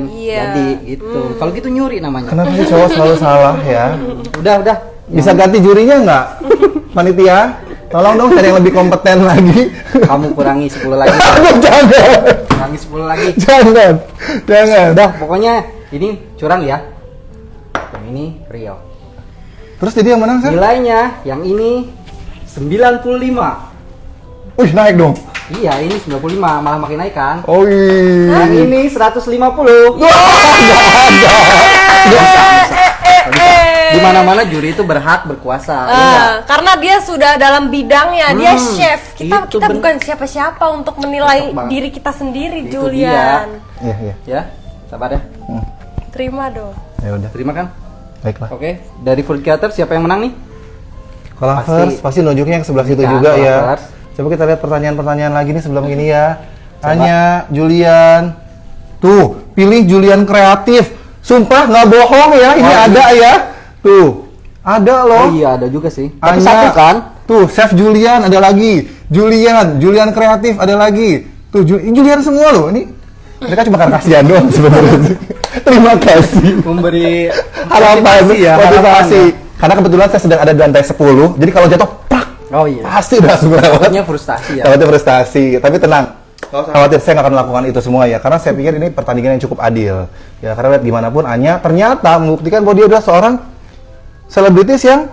Speaker 2: Iya.
Speaker 3: jadi gitu. Kalau gitu nyuri namanya.
Speaker 1: Kenapa sih cowok selalu salah ya?
Speaker 3: Udah.
Speaker 1: Bisa ganti jurinya nggak? Panitia? Tolong dong cari yang lebih kompeten lagi.
Speaker 3: Kamu kurangi 10 lagi.
Speaker 1: Jangan.
Speaker 3: Kurangi 10 lagi.
Speaker 1: Jangan.
Speaker 3: Udah, pokoknya ini curang ya. Yang ini real.
Speaker 1: Terus jadi yang menang, Sir?
Speaker 3: Nilainya yang ini 95.
Speaker 1: Wih, naik dong.
Speaker 3: Iya, ini 95, malah makin naik kan?
Speaker 1: Oh iya.
Speaker 3: Yang ini 150. Di mana-mana juri itu berhak berkuasa. ya nggak?
Speaker 2: Karena dia sudah dalam bidangnya, dia chef. Kita
Speaker 3: itu
Speaker 2: kita bukan siapa-siapa untuk menilai
Speaker 3: Cocok banget.
Speaker 2: diri kita sendiri,
Speaker 3: Itu
Speaker 2: Julian.
Speaker 1: Iya.
Speaker 3: Ya, sabar ya.
Speaker 2: Terima dong.
Speaker 1: Ya udah,
Speaker 3: Terima kan?
Speaker 1: baiklah.
Speaker 3: Oke, dari food creator siapa yang menang nih?
Speaker 1: Kalau
Speaker 3: Pasti-
Speaker 1: pasti nunjuknya yang sebelah situ
Speaker 3: Kan,
Speaker 1: juga ya.
Speaker 3: Lovers.
Speaker 1: Coba kita lihat pertanyaan-pertanyaan lagi nih sebelum ini ya. Anya, Julian. Tuh, pilih Julian kreatif. Sumpah nggak bohong ya, ini
Speaker 3: Oh,
Speaker 1: ada ya. Tuh, ada loh.
Speaker 3: Oh iya, ada juga sih. Tapi
Speaker 1: Anya,
Speaker 3: satu kan?
Speaker 1: Tuh, Chef Julian ada lagi. Julian kreatif ada lagi. Tuh Julian semua loh ini. Mereka cuma karena kasihan doang sebenarnya. Terima kasih.
Speaker 3: Memberi
Speaker 1: Harapan motivasi.
Speaker 3: ya.
Speaker 1: Karena kebetulan saya sedang ada di lantai 10. Jadi kalau jatuh, prak,
Speaker 3: Oh iya.
Speaker 1: pasti udah langsung lewat.
Speaker 3: Takutnya frustasi ya.
Speaker 1: Takutnya frustasi. Tapi tenang. Nggak usah khawatir, saya nggak akan melakukan itu semua ya. Karena saya pikir ini pertandingan yang cukup adil. Ya, karena lihat gimana pun Anya ternyata membuktikan bahwa dia adalah seorang selebritis yang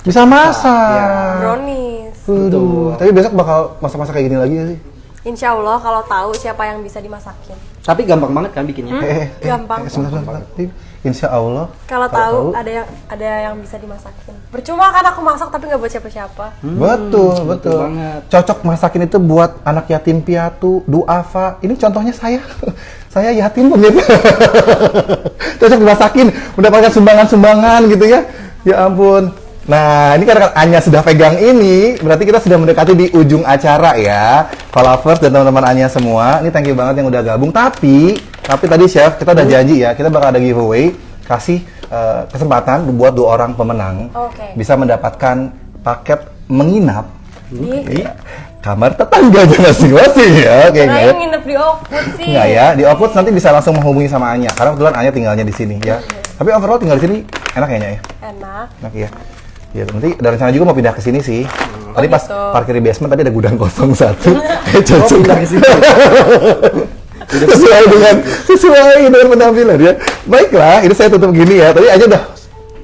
Speaker 1: bisa masak.
Speaker 2: Brownies.
Speaker 1: Waduh, tapi besok bakal masak-masak kayak gini lagi ya sih?
Speaker 2: Insya Allah kalau tahu siapa yang bisa dimasakin.
Speaker 3: Tapi gampang banget kan bikinnya.
Speaker 2: Gampang.
Speaker 1: Sebentar. Insya Allah.
Speaker 2: Kalau tahu ada yang bisa dimasakin. Percuma kan aku masak tapi nggak buat siapa-siapa.
Speaker 1: Betul.
Speaker 3: banget.
Speaker 1: Cocok masakin itu buat anak yatim piatu, duafa. Ini contohnya saya. Saya yatim pemirsa. Cocok dimasakin, mendapatkan sumbangan-sumbangan gitu ya. Ya ampun. Nah, ini karena Anya sudah pegang ini, berarti kita sudah mendekati di ujung acara ya. Followers dan teman-teman Anya semua, ini thank you banget yang udah gabung. Tapi tadi Chef, kita udah janji ya, kita bakal ada giveaway, kasih kesempatan buat 2 orang pemenang bisa mendapatkan paket menginap di kamar tetangganya masing-masing ya. Oke,
Speaker 2: Nah, yang nginep di Oakwood sih.
Speaker 1: Enggak ya, di Oakwood nanti bisa langsung menghubungi sama Anya, karena kebetulan Anya tinggalnya di sini ya. Tapi overall tinggal di sini enak kayaknya ya.
Speaker 2: Enak.
Speaker 1: Ya. Ya, nanti ada rencana juga mau pindah ke sini sih. Tadi pas
Speaker 2: gitu.
Speaker 1: parkir di basement tadi ada gudang kosong 1.
Speaker 3: Oh, pindah ke sini.
Speaker 1: sesuai dengan penampilan ya. Baiklah, ini saya tutup gini ya. Tadi aja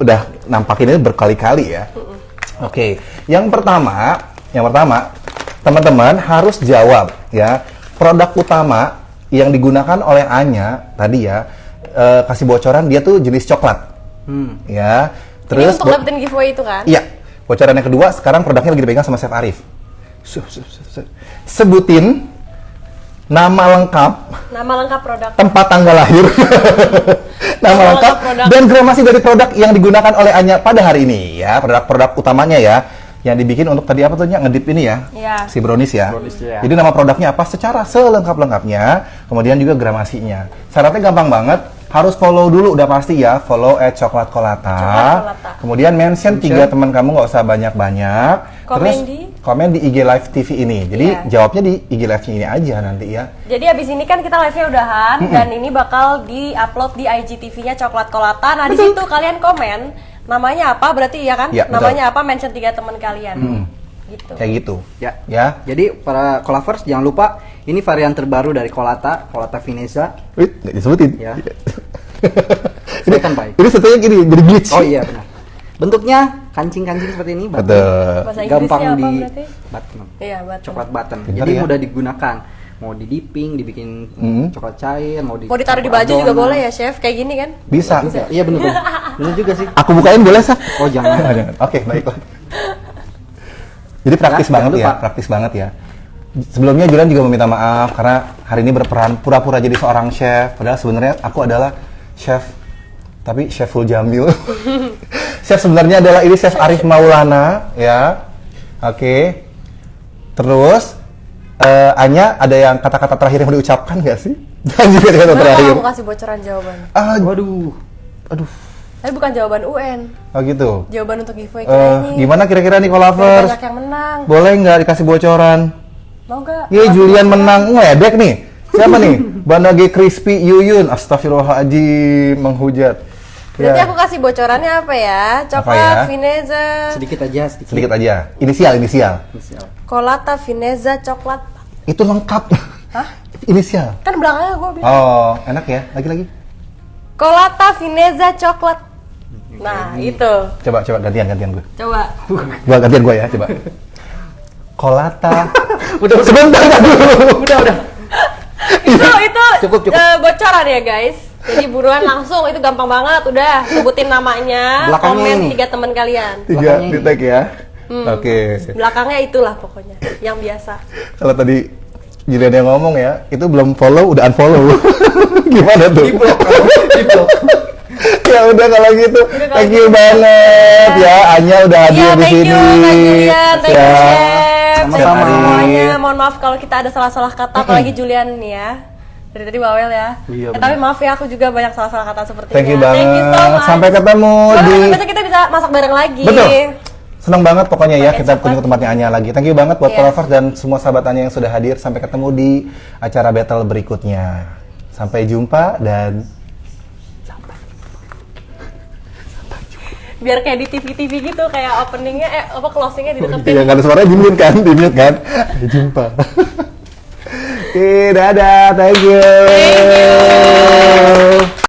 Speaker 1: udah nampakin ini berkali-kali ya. Oke, yang pertama teman-teman harus jawab ya. Produk utama yang digunakan oleh Anya tadi ya, kasih bocoran dia tuh jenis coklat. Ya. Terus
Speaker 2: ini untuk dapetin giveaway itu kan?
Speaker 1: Iya. Bocoran yang kedua, sekarang produknya lagi dipegang sama Chef Arif. Sebutin nama lengkap
Speaker 2: produk.
Speaker 1: tempat tanggal lahir, nama lengkap
Speaker 2: produk.
Speaker 1: dan gramasi dari produk yang digunakan oleh Anya pada hari ini ya. Produk-produk utamanya ya, yang dibikin untuk tadi apa tuh ngedip ini ya,
Speaker 2: Iya.
Speaker 1: si brownies ya.
Speaker 3: Ya.
Speaker 1: Jadi nama produknya apa secara selengkap-lengkapnya, kemudian juga gramasinya. Syaratnya gampang banget. Harus follow dulu udah pasti ya, follow @coklatkolata. Kemudian mention 3 teman kamu, nggak usah banyak-banyak. Terus komen di IG Live TV ini. Jadi jawabnya di IG Live ini aja nanti ya.
Speaker 2: Jadi abis ini kan kita live-nya udahan dan ini bakal di-upload di IGTV-nya Coklat Kolata. Nah, di situ kalian komen namanya apa, berarti ya kan?
Speaker 1: Ya,
Speaker 2: namanya apa, mention 3 teman kalian. Gitu.
Speaker 1: Kayak gitu.
Speaker 3: Ya. Jadi para Colavers jangan lupa ini varian terbaru dari Colata Fineza.
Speaker 1: Wih, nggak disebutin.
Speaker 3: Ya.
Speaker 1: ini
Speaker 3: kan baik.
Speaker 1: Ini satunya gini, jadi glitch.
Speaker 3: Oh iya benar. Bentuknya kancing-kancing seperti ini, button.
Speaker 1: Betul.
Speaker 2: Bahasa Inggrisnya
Speaker 3: Gampang
Speaker 2: apa
Speaker 3: di
Speaker 2: berarti?
Speaker 3: button.
Speaker 2: Iya, button.
Speaker 3: Coklat button.
Speaker 1: Pintar
Speaker 3: Jadi
Speaker 1: ya.
Speaker 3: mudah digunakan. Mau di dipping, dibikin coklat cair, mau
Speaker 2: Mau ditaruh di baju juga boleh ya, Chef? Kayak gini kan?
Speaker 1: Bisa.
Speaker 3: Iya benar. Benar juga sih.
Speaker 1: Aku bukain boleh, Sah?
Speaker 3: Oh jangan.
Speaker 1: Jangan. Oke, baiklah. Jadi praktis
Speaker 3: Ya,
Speaker 1: banget
Speaker 3: jangan
Speaker 1: ya,
Speaker 3: lupa.
Speaker 1: praktis banget ya. Sebelumnya Julian juga meminta maaf karena hari ini berperan pura-pura jadi seorang chef. Padahal sebenarnya aku adalah chef, tapi Cheful Jamil. Chef sebenarnya adalah ini Chef Arif Maulana, ya. Oke. Terus Anya ada yang kata-kata terakhir yang mau diucapkan nggak sih? Jangan juga kata
Speaker 2: Mana
Speaker 1: terakhir.
Speaker 2: kalau aku kasih bocoran jawaban?
Speaker 3: Waduh.
Speaker 1: Aduh.
Speaker 2: Tapi bukan jawaban UN.
Speaker 1: Oh gitu.
Speaker 2: Jawaban untuk giveaway kita ini.
Speaker 1: Gimana kira-kira nih
Speaker 2: Biar
Speaker 1: Colavers?
Speaker 2: banyak yang menang.
Speaker 1: Boleh nggak dikasih bocoran?
Speaker 2: Mau nggak?
Speaker 1: Iya, Julian menang. Ngedek nih. Siapa nih? Banage Crispy Yuyun. Astagfirullahaladzim, menghujat.
Speaker 2: Berarti aku kasih bocorannya apa ya? Coklat Fineza.
Speaker 3: Sedikit aja,
Speaker 1: Sedikit aja. Inisial.
Speaker 2: Colata Fineza coklat.
Speaker 1: Itu lengkap.
Speaker 2: Hah?
Speaker 1: Inisial.
Speaker 2: Kan belakangnya gue bilang.
Speaker 1: Oh, enak ya. Lagi.
Speaker 2: Colata Fineza coklat. Nah, itu.
Speaker 1: Coba gantian gue.
Speaker 2: Coba.
Speaker 1: Gantian gue ya, coba. Colata. Udah sebentar dulu.
Speaker 3: Udah.
Speaker 2: itu
Speaker 3: Cukup.
Speaker 2: bocoran ya, guys. Jadi buruan langsung, itu gampang banget. Udah, sebutin namanya,
Speaker 3: Belakangnya
Speaker 2: komen
Speaker 3: ini.
Speaker 2: 3 teman kalian.
Speaker 1: 3
Speaker 3: Belakangnya
Speaker 1: di
Speaker 3: ini.
Speaker 1: tag ya. Oke.
Speaker 2: Belakangnya itulah pokoknya, yang biasa.
Speaker 1: Kalau tadi Julian yang ngomong ya, itu belum follow, udah unfollow. Gimana tuh?
Speaker 3: Di blok.
Speaker 1: Ya udah kalau gitu, thank you banget ya Anya udah hadir
Speaker 2: Iya,
Speaker 1: di
Speaker 2: thank
Speaker 1: sini.
Speaker 2: you Kak Julian, thank you
Speaker 1: Ya.
Speaker 2: Chef. Thank you
Speaker 3: Sama-sama.
Speaker 2: semuanya. Mohon maaf kalau kita ada salah-salah kata, apalagi Julian nih ya. Dari tadi bawel ya.
Speaker 3: Iya,
Speaker 2: Tapi maaf ya, aku juga banyak salah-salah kata sepertinya.
Speaker 1: Thank you banget.
Speaker 2: Thank you so much.
Speaker 1: Sampai ketemu
Speaker 2: Boleh
Speaker 1: di
Speaker 2: besok kita bisa masak bareng lagi.
Speaker 1: Betul. Senang banget pokoknya ya
Speaker 2: Pakai
Speaker 1: kita
Speaker 2: coklat.
Speaker 1: kunjung ke tempatnya Anya lagi. Thank you banget buat
Speaker 2: Iya.
Speaker 1: lovers dan semua sahabat Anya yang sudah hadir. Sampai ketemu di acara battle berikutnya. Sampai jumpa dan
Speaker 2: Biar kayak di TV-TV gitu, kayak openingnya, closingnya di deketin.
Speaker 1: ya, nggak ada suaranya di mute kan? Sampai jumpa. Oke, dadah, thank you.
Speaker 2: Thank you.